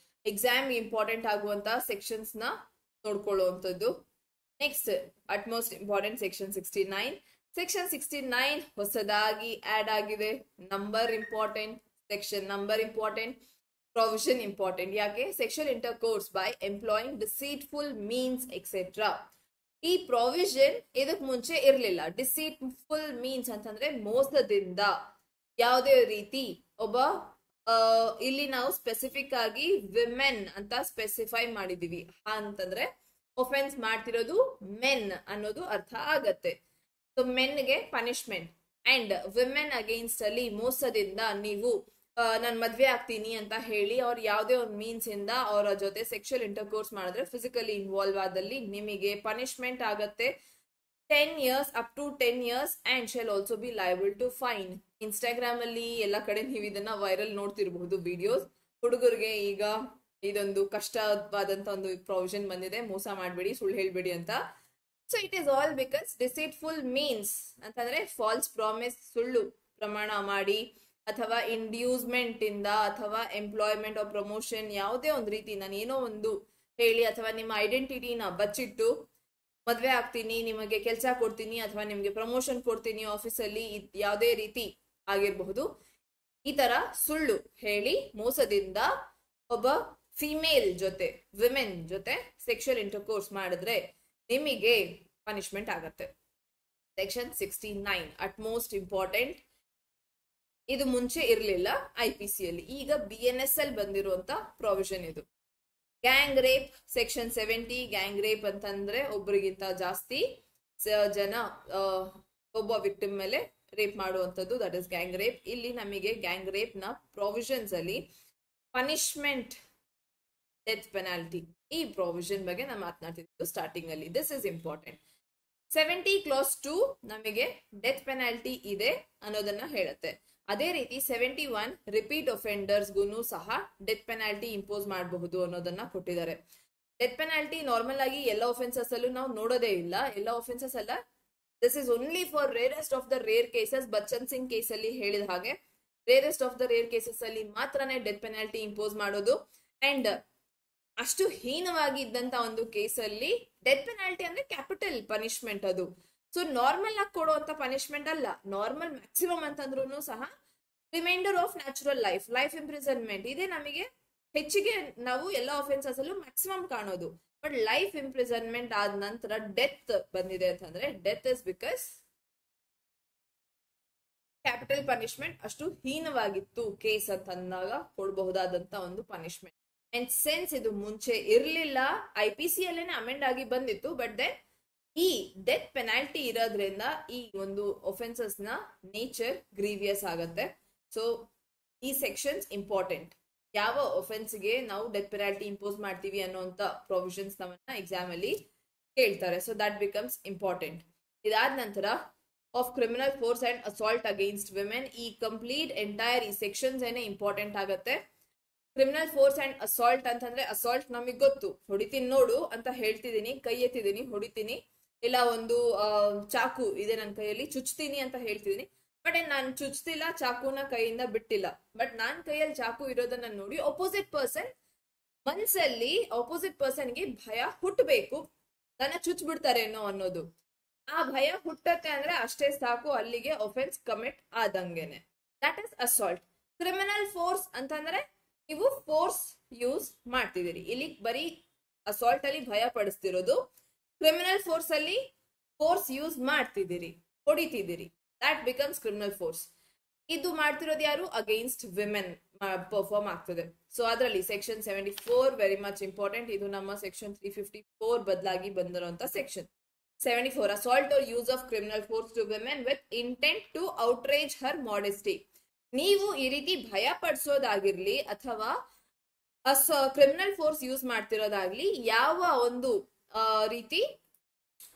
ಎಕ್ಸಾಮ್ ಇಂಪಾರ್ಟೆಂಟ್ ಆಗುವಂತ ಸೆಕ್ಷನ್ಸ್ ನ ನೋಡ್ಕೊಳ್ಳುವಂಥದ್ದು. Next utmost important section 69. Section 69 ಹೊಸದಾಗಿ ಆಡ್ ಆಗಿದೆ. Number important, section number important, provision important. ಯಾಕೆ? Sexual intercourse by employing ಡಿಸೀಟ್ಫುಲ್ means etcetera. ಈ ಪ್ರೊವಿಷನ್ ಇದಕ್ ಮುಂಚೆ ಇರ್ಲಿಲ್ಲ. ಡಿಸೀಟ್ಫುಲ್ ಮೀನ್ಸ್ ಅಂತಂದ್ರೆ ಮೋಸದಿಂದ, ಯಾವುದೇ ರೀತಿ ಒಬ್ಬ ಇಲ್ಲಿ ನಾವು ಸ್ಪೆಸಿಫಿಕ್ ಆಗಿ ವಿಮೆನ್ ಅಂತ ಸ್ಪೆಸಿಫೈ ಮಾಡಿದೀವಿ ಅಂತಂದ್ರೆ ಒಫೆನ್ಸ್ ಮಾಡ್ತಿರೋದು ಮೆನ್ ಅನ್ನೋದು ಅರ್ಥ ಆಗತ್ತೆ. ಸೊ ಮೆನ್ಗೆ ಪನಿಷ್ಮೆಂಟ್ ಅಂಡ್ ವಿಮೆನ್ ಅಗೇನ್ಸ್ಟ್ ಅಲ್ಲಿ ಮೋಸದಿಂದ ನೀವು ನಾನು ಮದ್ವೆ ಆಗ್ತೀನಿ ಅಂತ ಹೇಳಿ ಅವ್ರು ಯಾವುದೇ ಒಂದು ಮೀನ್ಸ್ ಇಂದ ಅವರ ಜೊತೆ ಸೆಕ್ಷುವಲ್ ಇಂಟರ್ಕೋರ್ಸ್ ಮಾಡಿದ್ರೆ, ಫಿಸಿಕಲಿ ಇನ್ವಾಲ್ವ್ ಆದಲ್ಲಿ ನಿಮಗೆ ಪನಿಷ್ಮೆಂಟ್ ಆಗತ್ತೆ 10 years up to 10 years and shall also be liable to fine. Instagram ಅಲ್ಲಿ ಎಲ್ಲ ಕಡೆ ನೀವು ಇದನ್ನ ವೈರಲ್ ನೋಡ್ತಿರಬಹುದು ವಿಡಿಯೋಸ್. ಹುಡುಗರಿಗೆ ಈಗ ಇದೊಂದು ಕಷ್ಟವಾದಂತ ಒಂದು ಪ್ರೊವಿಷನ್ ಬಂದಿದೆ, ಮೋಸ ಮಾಡಬೇಡಿ, ಸುಳ್ಳು ಹೇಳ್ಬೇಡಿ ಅಂತ. So it is all because deceitful means ಅಂತಂದ್ರೆ ಫಾಲ್ಸ್ ಪ್ರಾಮಿಸ್, ಸುಳ್ಳು ಪ್ರಮಾಣ ಮಾಡಿ ಅಥವಾ ಇಂಡ್ಯೂಸ್ಮೆಂಟ್ ಇಂದ ಅಥವಾ ಎಂಪ್ಲಾಯ್ಮೆಂಟ್ ಆಫ್ ಪ್ರಮೋಷನ್ ಯಾವುದೇ ಒಂದು ರೀತಿ ನಾನು ಏನೋ ಒಂದು ಹೇಳಿ ಅಥವಾ ನಿಮ್ಮ ಐಡೆಂಟಿಟಿನ ಬಚ್ಚಿಟ್ಟು ಮದ್ವೆ ಆಗ್ತೀನಿ, ನಿಮಗೆ ಕೆಲಸ ಕೊಡ್ತೀನಿ ಅಥವಾ ನಿಮ್ಗೆ ಪ್ರಮೋಷನ್ ಕೊಡ್ತೀನಿ ಆಫೀಸಲ್ಲಿ, ಯಾವುದೇ ರೀತಿ ಆಗಿರಬಹುದು, ಈ ತರ ಸುಳ್ಳು ಹೇಳಿ ಮೋಸದಿಂದ ಒಬ್ಬ ಫಿಮೇಲ್ ಜೊತೆ ವಿಮೆನ್ ಜೊತೆ ಸೆಕ್ಷುವಲ್ ಇಂಟರ್ಕೋರ್ಸ್ ಮಾಡಿದ್ರೆ ನಿಮಗೆ ಪನಿಷ್ಮೆಂಟ್ ಆಗತ್ತೆ. Section 69 at most important. ಇದು ಮುಂಚೆ ಇರಲಿಲ್ಲ IPC ಅಲ್ಲಿ, ಈಗ BNS ಅಲ್ಲಿ ಬಂದಿರುವಂತ ಪ್ರಾವಿಷನ್ ಇದು. Gang rape section 70. Gang rape ಅಂತಂದ್ರೆ ಒಬ್ಬರಿಗಿಂತ ಜಾಸ್ತಿ ಜನ ಒಬ್ಬ ವಿಕ್ಟಿಮ್ ಮೇಲೆ ರೇಪ್ ಮಾಡುವಂಥದ್ದು, ದಟ್ ಇಸ್ ಗ್ಯಾಂಗ್ ರೇಪ್. ಇಲ್ಲಿ ನಮಗೆ ಗ್ಯಾಂಗ್ ರೇಪ್ ನ ಪ್ರಾವಿಷನ್ಸ್ ಅಲ್ಲಿ ಪನಿಷ್ಮೆಂಟ್ ಡೆತ್ ಪೆನಾಲ್ಟಿ, ಈ ಪ್ರಾವಿಷನ್ ಬಗ್ಗೆ ನಾವು ಮಾತನಾಡ್ತಿದ್ದು ಸ್ಟಾರ್ಟಿಂಗ್ ಅಲ್ಲಿ. This is important. 70 ಕ್ಲಾಸ್ 2 ನಮಗೆ ಡೆತ್ ಪೆನಾಲ್ಟಿ ಇದೆ ಅನ್ನೋದನ್ನ ಹೇಳುತ್ತೆ. ಅದೇ ರೀತಿ 71 ರಿಪೀಟ್ ಒಫೆಂಡರ್ಸ್ಗೂ ಸಹ ಡೆತ್ ಪೆನಾಲ್ಟಿ ಇಂಪೋಸ್ ಮಾಡಬಹುದು ಅನ್ನೋದನ್ನ ಕೊಟ್ಟಿದ್ದಾರೆ. ಡೆತ್ ಪೆನಾಲ್ಟಿ ನಾರ್ಮಲ್ ಆಗಿ ಎಲ್ಲ ಒಫೆನ್ಸಸ್ ಅಲ್ಲೂ ನಾವು ನೋಡೋದೇ ಇಲ್ಲ, ಎಲ್ಲ ಒಫೆನ್ಸಸ್ ಅಲ್ಲ. This is only for rarest of the rare cases. Bachan Singh case ಅಲ್ಲಿ ಹೇಳಿದ ಹಾಗೆ rarest of the rare cases ಅಲ್ಲಿ ಮಾತ್ರನೇ ಡೆತ್ ಪೆನಾಲ್ಟಿ ಇಂಪೋಸ್ ಮಾಡೋದು. ಅಂಡ್ ಅಷ್ಟು ಹೀನವಾಗಿ ಇದ್ದಂತ ಒಂದು ಕೇಸಲ್ಲಿ ಡೆತ್ ಪೆನಾಲ್ಟಿ ಅಂದ್ರೆ ಕ್ಯಾಪಿಟಲ್ ಪನಿಷ್ಮೆಂಟ್ ಅದು. ಸೊ ನಾರ್ಮಲ್ ಆಗಿ ಕೊಡುವಂತ ಪನಿಷ್ಮೆಂಟ್ ಅಲ್ಲ. ನಾರ್ಮಲ್ ಮ್ಯಾಕ್ಸಿಮಮ್ ಅಂತಂದ್ರೂ ಸಹ reminder of natural life, life imprisonment, ಇದೇ ನಮಗೆ ಹೆಚ್ಚಿಗೆ ನಾವು ಎಲ್ಲ ಆಫೆನ್ಸಸ್ ಅಲ್ಲೂ ಮ್ಯಾಕ್ಸಿಮಮ್ ಕಾಣೋದು. ಬಟ್ ಲೈಫ್ ಇಂಪ್ರಿಸನ್ಮೆಂಟ್ ಆದ ನಂತರ ಡೆತ್ ಬಂದಿದೆ ಅಂತಂದ್ರೆ death is because capital punishment ಅಷ್ಟು ಹೀನವಾಗಿತ್ತು ಕೇಸ್ ಅಂತ ಅಂದಾಗ ಕೊಡಬಹುದಾದಂತ ಒಂದು ಪನಿಷ್ಮೆಂಟ್. ಅಂಡ್ ಸೆನ್ಸ್ ಇದು ಮುಂಚೆ ಇರ್ಲಿಲ್ಲ, IPC ಅಲ್ಲೇನೆ ಅಮೆಂಡ್ ಆಗಿ ಬಂದಿತ್ತು, ಬಟ್ ದೆನ್ ಈ ಡೆತ್ ಪೆನಾಲ್ಟಿ ಇರೋದ್ರಿಂದ ಈ ಒಂದು ಒಫೆನ್ಸಸ್ ನ ನೇಚರ್ ಗ್ರೀವಿಯಸ್ ಆಗತ್ತೆ. ಸೊ ಈ ಸೆಕ್ಷನ್ಸ್ ಇಂಪಾರ್ಟೆಂಟ್. ಯಾವ ಒಫೆನ್ಸ್ಗೆ ನಾವು ಡೆತ್ ಪೆನಾಲ್ಟಿ ಇಂಪೋಸ್ ಮಾಡ್ತೀವಿ ಅನ್ನೋಂತ ಪ್ರೊವಿಷನ್ಸ್ ನಮ್ಮನ್ನ ಎಕ್ಸಾಮ್ ಅಲ್ಲಿ ಕೇಳ್ತಾರೆ. So that becomes important. ಇದಾದ ನಂತರ of criminal force and assault against women, ಈ ಕಂಪ್ಲೀಟ್ ಎಂಟೈರ್ ಈ ಸೆಕ್ಷನ್ಸ್ ಏನೇ ಇಂಪಾರ್ಟೆಂಟ್ ಆಗತ್ತೆ. ಕ್ರಿಮಿನಲ್ ಫೋರ್ಸ್ ಅಂಡ್ ಅಸಾಲ್ಟ್ ಅಂತಂದ್ರೆ ಅಸಾಲ್ಟ್ ನಮಗ್ ಗೊತ್ತು, ಹೊಡಿತೀನಿ ನೋಡು ಅಂತ ಹೇಳ್ತಿದ್ದೀನಿ, ಕೈ ಎತ್ತಿದ್ದೀನಿ ಹೊಡಿತೀನಿ, ಇಲ್ಲ ಒಂದು ಚಾಕು ಇದೆ ನನ್ನ ಕೈಯಲ್ಲಿ ಚುಚ್ತೀನಿ ಅಂತ ಹೇಳ್ತಿದ್ದೀನಿ, ಬಟ್ ನಾನು ಚುಚ್ತಿಲ್ಲ, ಚಾಕುನ ಕೈಯಿಂದ ಬಿಟ್ಟಿಲ್ಲ, ಬಟ್ ನಾನ್ ಕೈಯಲ್ಲಿ ಚಾಕು ಇರೋದನ್ನ ನೋಡಿ ಅಪೋಸಿಟ್ ಪರ್ಸನ್ ಮನ್ಸಲ್ಲಿ ಅಪೋಸಿಟ್ ಪರ್ಸನ್ಗೆ ಭಯ ಹುಟ್ಟಬೇಕು, ನನ್ನ ಚುಚ್ ಬಿಡ್ತಾರೇನೋ ಅನ್ನೋದು. ಆ ಭಯ ಹುಟ್ಟತ್ತೆ ಅಂದ್ರೆ ಅಷ್ಟೇ ಸಾಕು, ಅಲ್ಲಿಗೆ ಒಫೆನ್ಸ್ ಕಮಿಟ್ ಆದಂಗೆನೆ. That is assault. Criminal force ಅಂತಂದ್ರೆ ನೀವು ಫೋರ್ಸ್ ಯೂಸ್ ಮಾಡ್ತಿದ್ದೀರಿ. ಇಲ್ಲಿ ಬರೀ ಅಸಾಲ್ಟ್ ಅಲ್ಲಿ ಭಯ ಪಡಿಸ್ತಿರೋದು, ಕ್ರಿಮಿನಲ್ ಫೋರ್ಸ್ ಅಲ್ಲಿ ಫೋರ್ಸ್ ಯೂಸ್ ಮಾಡ್ತಿದ್ದೀರಿ, ಹೊಡಿತಿದ್ದೀರಿ. That becomes criminal force. ಇದು ಮಾಡ್ತಿರೋದು ಯಾರು? ಅಗೇನ್ಸ್ಟ್ ವಿಮೆನ್ ಪರ್ಫಾರ್ಮ್ ಆಗ್ತದೆ. ಸೊ ಅದರಲ್ಲಿ ಸೆಕ್ಷನ್ 74 ವೆರಿ ಮಚ್ ಇಂಪಾರ್ಟೆಂಟ್. ಇದು ನಮ್ಮ ಸೆಕ್ಷನ್ 354 ಬದಲಾಗಿ ಬಂದಿರುವಂತ section 74. Assault or use of criminal force to women with intent to outrage her modesty. ನೀವು ಈ ರೀತಿ ಭಯ ಪಡಿಸೋದಾಗಿರ್ಲಿ ಅಥವಾ ಕ್ರಿಮಿನಲ್ ಫೋರ್ಸ್ ಯೂಸ್ ಮಾಡ್ತಿರೋದಾಗ್ಲಿ, ಯಾವ ಒಂದು ರೀತಿ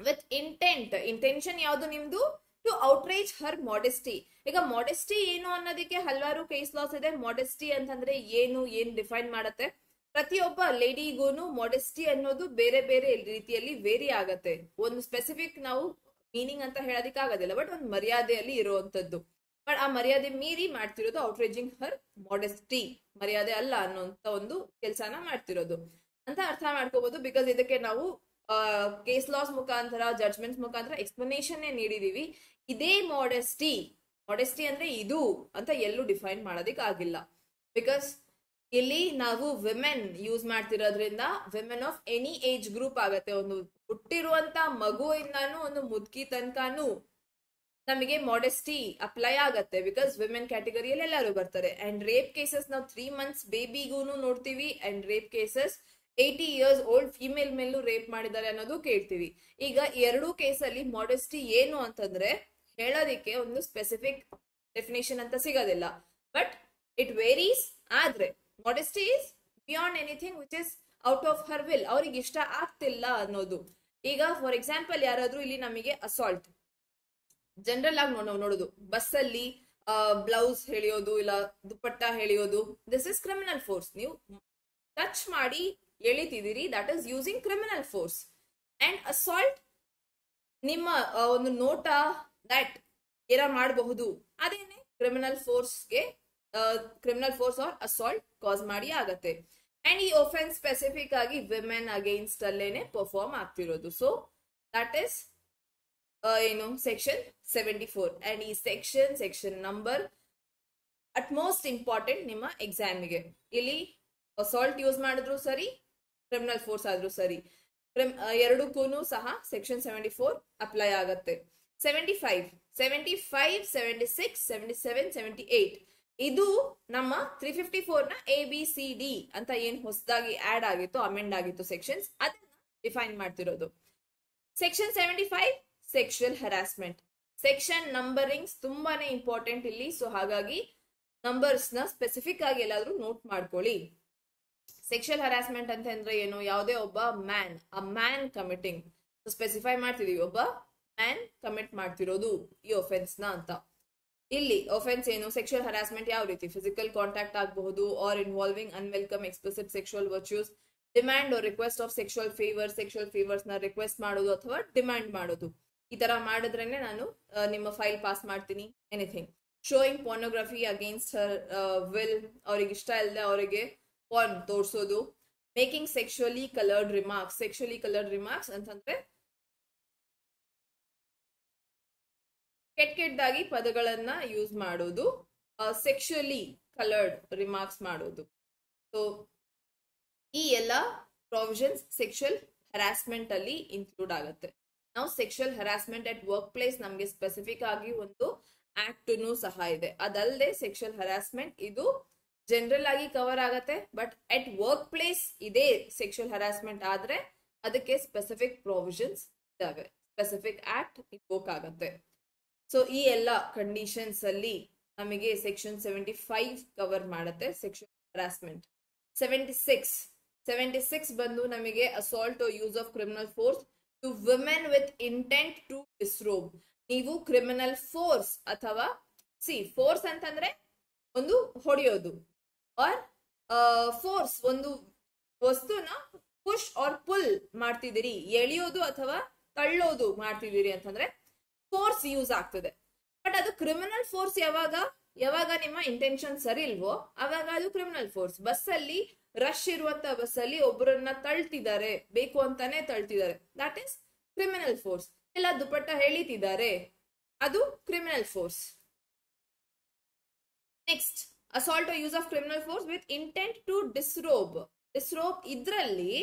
ವಿತ್ ಇಂಟೆನ್ಷನ್ ಯಾವುದು ನಿಮ್ದು? To outrage her modesty. ಈಗ ಮಾಡೆಸ್ಟಿ ಏನು ಅನ್ನೋದಕ್ಕೆ ಹಲವಾರು ಕೇಸ್ ಲಾಸ್ ಇದೆ. ಮಾಡೆಸ್ಟಿ ಅಂತಂದ್ರೆ ಏನ್ ಡಿಫೈನ್ ಮಾಡತ್ತೆ? ಪ್ರತಿಯೊಬ್ಬ ಲೇಡಿಗೂನು ಮಾಡೆಸ್ಟಿ ಅನ್ನೋದು ಬೇರೆ ಬೇರೆ ರೀತಿಯಲ್ಲಿ ವೇರಿ ಆಗತ್ತೆ. ಒಂದು ಸ್ಪೆಸಿಫಿಕ್ ನಾವು ಮೀನಿಂಗ್ ಅಂತ ಹೇಳೋದಿಕ್ ಆಗೋದಿಲ್ಲ, ಬಟ್ ಒಂದು ಮರ್ಯಾದೆಯಲ್ಲಿ ಇರುವಂತದ್ದು. ಬಟ್ ಆ ಮರ್ಯಾದೆ ಮೀರಿ ಮಾಡ್ತಿರೋದು ಔಟ್ರೇಜಿಂಗ್ ಹರ್ ಮಾಡೆಸ್ಟಿ, ಮರ್ಯಾದೆ ಅಲ್ಲ ಅನ್ನೋಂತ ಒಂದು ಕೆಲಸನ ಮಾಡ್ತಿರೋದು ಅಂತ ಅರ್ಥ ಮಾಡ್ಕೋಬಹುದು. ಬಿಕಾಸ್ ಇದಕ್ಕೆ ನಾವು ಕೇಸ್ ಲಾಸ್ ಮುಖಾಂತರ, ಜಡ್ಜ್ಮೆಂಟ್ಸ್ ಮುಖಾಂತರ ಎಕ್ಸ್ಪ್ಲನೇಷನ್ ನೀಡಿದೀವಿ. ಇದೇ ಮಾಡೆಸ್ಟಿ ಅಂದ್ರೆ ಇದು ಅಂತ ಎಲ್ಲೂ ಡಿಫೈನ್ ಮಾಡೋದಿಕ್ ಆಗಿಲ್ಲ. ಬಿಕಾಸ್ ಇಲ್ಲಿ ನಾವು ವಿಮೆನ್ ಯೂಸ್ ಮಾಡ್ತಿರೋದ್ರಿಂದ women of any age group ಆಗತ್ತೆ. ಒಂದು ಹುಟ್ಟಿರುವಂತ ಮಗುವಿಂದಾನು ಒಂದು ಮುದುಕಿ ತನಕನೂ ನಮಗೆ ಮಾಡೆಸ್ಟಿ ಅಪ್ಲೈ ಆಗತ್ತೆ. ಬಿಕಾಸ್ ವಿಮೆನ್ ಕ್ಯಾಟಗರಿಯಲ್ಲಿ ಎಲ್ಲರೂ ಬರ್ತಾರೆ. ಅಂಡ್ ರೇಪ್ ಕೇಸಸ್ ನಾವು 3 months ಬೇಬಿಗೂನು ನೋಡ್ತೀವಿ. And rape cases 80 years old female ಮೇಲೂ ರೇಪ್ ಮಾಡಿದ್ದಾರೆ ಅನ್ನೋದು ಕೇಳ್ತೀವಿ. ಈಗ ಎರಡೂ ಕೇಸಲ್ಲಿ ಮಾಡೆಸ್ಟಿ ಏನು ಅಂತಂದ್ರೆ ಹೇಳೋದಿಕ್ಕೆ ಒಂದು ಸ್ಪೆಸಿಫಿಕ್ ಡೆಫಿನೇಷನ್ ಅಂತ ಸಿಗೋದಿಲ್ಲ. But it varies. ಆದ್ರೆ modesty is beyond anything which is out of her will. ಅವ್ರಿಗೆ ಇಷ್ಟ ಆಗ್ತಿಲ್ಲ ಅನ್ನೋದು. ಈಗ ಫಾರ್ ಎಕ್ಸಾಂಪಲ್ ಯಾರಾದ್ರೂ ಇಲ್ಲಿ ನಮಗೆ ಅಸಾಲ್ಟ್ ಜನರಲ್ ಆಗಿ ನೋಡೋದು, ಬಸ್ಸಲ್ಲಿ ಬ್ಲೌಸ್ ಎಳೆಯೋದು ಇಲ್ಲ ದುಪ್ಪಟ್ಟ ಎಳೆಯೋದು, ದಿಸ್ ಇಸ್ ಕ್ರಿಮಿನಲ್ ಫೋರ್ಸ್. ನೀವು ಟಚ್ ಮಾಡಿ ಎಳಿತಿದ್ದೀರಿ, that is using criminal force. And assault ನಿಮ್ಮ ಒಂದು ನೋಟ ದಟ್ ಏನ ಮಾಡಬಹುದು, ಅದೇನೆ ಕ್ರಿಮಿನಲ್ ಫೋರ್ಸ್ಗೆ criminal force or assault cause ಮಾಡಿ ಆಗತ್ತೆ. ಅಂಡ್ ಈ ಒಫೆನ್ಸ್ ಸ್ಪೆಸಿಫಿಕ್ ಆಗಿ ವಿಮೆನ್ ಅಗೇನ್ಸ್ಟ್ ಅಲ್ಲೇನೆ ಪರ್ಫಾರ್ಮ್ ಆಗ್ತಿರೋದು. ಸೊ ದಟ್ ಇಸ್ ಏನು ಸೆಕ್ಷನ್ 74. ಅಂಡ್ ಈ section number utmost important ನಿಮ್ಮ ಎಕ್ಸಾಮಿಗೆ. ಇಲ್ಲಿ ಅಸಾಲ್ಟ್ ಯೂಸ್ ಮಾಡಿದ್ರು ಸರಿ, ಕ್ರಿಮಿನಲ್ ಫೋರ್ಸ್ ಆದ್ರೂ ಸರಿ, ಎರಡಕ್ಕೂ ಸಹ ಸೆಕ್ಷನ್ 74 ಅಪ್ಲೈ ಆಗತ್ತೆ. 75, 76, 77, 78 ಇದು ನಮ್ಮ 354 ನ ABCD ಅಂತ ಏನ್ ಹೊಸದಾಗಿ ಆಡ್ ಆಗಿತ್ತು, ಅಮೆಂಡ್ ಆಗಿತ್ತು ಸೆಕ್ಷನ್ಸ್, ಅದನ್ನ ಡಿಫೈನ್ ಮಾಡ್ತಿರೋದು. Section 75 sexual harassment. Section numberings ತುಂಬಾನೇ ಇಂಪಾರ್ಟೆಂಟ್ ಇಲ್ಲಿ. ಸೊ ಹಾಗಾಗಿ ನಂಬರ್ಸ್ ನ ಸ್ಪೆಸಿಫಿಕ್ ಆಗಿ ಎಲ್ಲಾದ್ರೂ ನೋಟ್ ಮಾಡ್ಕೊಳ್ಳಿ. ಸೆಕ್ಷುಯಲ್ ಹರಾಸ್ಮೆಂಟ್ ಅಂತ ಅಂದ್ರೆ ಏನು, ಯಾವುದೇ ಒಬ್ಬ ಮ್ಯಾನ್ ಕಮಿಟಿಂಗ್, ಸ್ಪೆಸಿಫೈ ಮಾಡ್ತಿದೀವಿ, ಒಬ್ಬ ಮ್ಯಾನ್ ಕಮಿಟ್ ಮಾಡ್ತಿರೋದು ಈ ಒಫೆನ್ಸ್ ನ ಅಂತ. ಇಲ್ಲಿ ಒಫೆನ್ಸ್ ಏನು, ಸೆಕ್ಷುಯಲ್ ಹರಾಸ್ಮೆಂಟ್ ಯಾವ ರೀತಿ, ಫಿಸಿಕಲ್ ಕಾಂಟ್ಯಾಕ್ಟ್ ಆಗಬಹುದು, or involving unwelcome explicit sexual virtues, demand or request of sexual favours ನ ರಿಕ್ವೆಸ್ಟ್ ಮಾಡೋದು ಅಥವಾ ಡಿಮ್ಯಾಂಡ್ ಮಾಡೋದು. ಈ ತರ ಮಾಡಿದ್ರೇನೆ ನಾನು ನಿಮ್ಮ ಫೈಲ್ ಪಾಸ್ ಮಾಡ್ತೀನಿ. Anything showing pornography against her will, ಅವ್ರಿಗೆ ಇಷ್ಟ ಇಲ್ಲದೆ ಅವರಿಗೆ ಪಾರ್ನ್ ತೋರಿಸೋದು. ಮೇಕಿಂಗ್ ಸೆಕ್ಷುಯಲಿ ಕಲರ್ಡ್ ರಿಮಾರ್ಕ್ಸ್ ಅಂತಂದ್ರೆ ಕೆಟ್ಟದಾಗಿ ಪದಗಳನ್ನ ಯೂಸ್ ಮಾಡೋದು, ಸೆಕ್ಷುಯಲಿ ಕಲರ್ಡ್ ರಿಮಾರ್ಕ್ಸ್ ಮಾಡೋದು. ಸೊ ಈ ಎಲ್ಲ ಪ್ರಾವಿಷನ್ಸ್ ಸೆಕ್ಷುಯಲ್ ಹರಾಸ್ಮೆಂಟ್ ಅಲ್ಲಿ ಇನ್ಕ್ಲೂಡ್ ಆಗುತ್ತೆ. ನಾವು sexual harassment at work place ನಮ್ಗೆ ಸ್ಪೆಸಿಫಿಕ್ ಆಗಿ ಒಂದು ಆಕ್ಟ್ ಸಹ ಇದೆ. ಅದಲ್ಲದೆ ಸೆಕ್ಷುಯಲ್ ಹರಾಸ್ಮೆಂಟ್ ಇದು ಜನರಲ್ ಆಗಿ ಕವರ್ ಆಗತ್ತೆ, ಬಟ್ ಅಟ್ ವರ್ಕ್ ಪ್ಲೇಸ್ ಇದೇ ಸೆಕ್ಷುಯಲ್ ಹರಾಸ್ಮೆಂಟ್ ಆದ್ರೆ ಅದಕ್ಕೆ ಸ್ಪೆಸಿಫಿಕ್ ಪ್ರಾವಿಷನ್ಸ್ ಇದಾವೆ, ಸ್ಪೆಸಿಫಿಕ್ ಆಕ್ಟ್ ಇನ್ವೋಕ್ ಆಗತ್ತೆ. ಸೊ ಈ ಎಲ್ಲ ಕಂಡೀಷನ್ಸ್ ಅಲ್ಲಿ ನಮಗೆ ಸೆಕ್ಷನ್ 75 ಕವರ್ ಮಾಡುತ್ತೆ ಸೆಕ್ಷುಯಲ್ ಹರಾಸ್ಮೆಂಟ್. 76 ಬಂದು ನಮಗೆ assault use of criminal force to women with intent to disrobe. ನೀವು ಕ್ರಿಮಿನಲ್ ಫೋರ್ಸ್ ಅಥವಾ ಫೋರ್ಸ್ ಅಂತಂದ್ರೆ ಒಂದು ಹೊಡೆಯೋದು, ಆರ್ ಫೋರ್ಸ್ ಒಂದು ವಸ್ತುನ ಪುಷ್ ಆರ್ ಪುಲ್ ಮಾಡ್ತಿದ್ದೀರಿ, ಎಳೆಯೋದು ಅಥವಾ ತಳ್ಳೋದು ಮಾಡ್ತಿದ್ದೀರಿ ಅಂತಂದ್ರೆ ಫೋರ್ಸ್ ಯೂಸ್ ಆಗ್ತದೆ. ಬಟ್ ಅದು ಕ್ರಿಮಿನಲ್ ಫೋರ್ಸ್ ಯಾವಾಗ ನಿಮ್ಮ ಇಂಟೆನ್ಷನ್ ಸರಿ ಇಲ್ವೋ ಅವಾಗ ಅದು ಕ್ರಿಮಿನಲ್ ಫೋರ್ಸ್. ಬಸ್ಸಲ್ಲಿ ರಶ್ ಇರುವಂತ ಬಸ್ಸಲ್ಲಿ ಒಬ್ಬರನ್ನ ತಳ್ತಿದ್ದಾರೆ, ಬೇಕು ಅಂತಾನೆ ತಳ್ತಿದ್ದಾರೆ, ದಟ್ ಇಸ್ ಕ್ರಿಮಿನಲ್ ಫೋರ್ಸ್. ಇಲ್ಲ ದುಪ್ಪಟ್ಟ ಎಳಿತಿದ್ದಾರೆ, ಅದು criminal force. Next assault use of criminal force with intent to disrobe. ಇದ್ರಲ್ಲಿ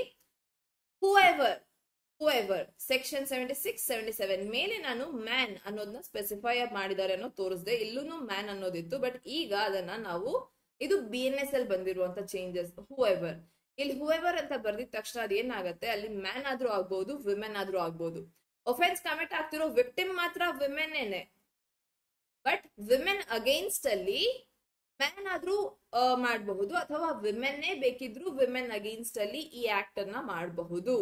ಹೂಎವರ್ ಸೆಕ್ಷನ್ 76, 77 ಮೇಲೆ ನಾನು ಮ್ಯಾನ್ ಅನ್ನೋದನ್ನ ಸ್ಪೆಸಿಫೈ ಮಾಡಿದ್ದಾರೆ ಅನ್ನೋ ತೋರಿಸ್ದೆ. ಇಲ್ಲೂ ಮ್ಯಾನ್ ಅನ್ನೋದಿತ್ತು, ಬಟ್ ಈಗ ಅದನ್ನ ನಾವು ಇದು BNS ಅಲ್ಲಿ ಬಂದಿರುವಂತ ಚೇಂಜಸ್. ಹೂಎವರ್, ಇಲ್ಲಿ ಹೂಎವರ್ ಅಂತ ಬರ್ದಿದ ತಕ್ಷಣ ಅದೇನಾಗತ್ತೆ, ಅಲ್ಲಿ ಮ್ಯಾನ್ ಆದ್ರೂ ಆಗ್ಬಹುದು, ವಿಮೆನ್ ಆದ್ರೂ ಆಗ್ಬಹುದು. ಒಫೆನ್ಸ್ ಕಮಿಟ್ ಆಗ್ತಿರೋ ವಿಕ್ಟಿಮ್ ಮಾತ್ರ ವಿಮೆನ್, ಬಟ್ ವಿಮೆನ್ ಅಗೇನ್ಸ್ಟ್ ಅಲ್ಲಿ ಮ್ಯಾನ್ ಆದ್ರೂ ಮಾಡಬಹುದು ಅಥವಾ ವಿಮೆನ್ನೇ ಬೇಕಿದ್ರು ವಿಮೆನ್ ಅಗೇನ್ಸ್ಟ್ ಅಲ್ಲಿ ಈ ಆಕ್ಟ್ ಅನ್ನ ಮಾಡಬಹುದು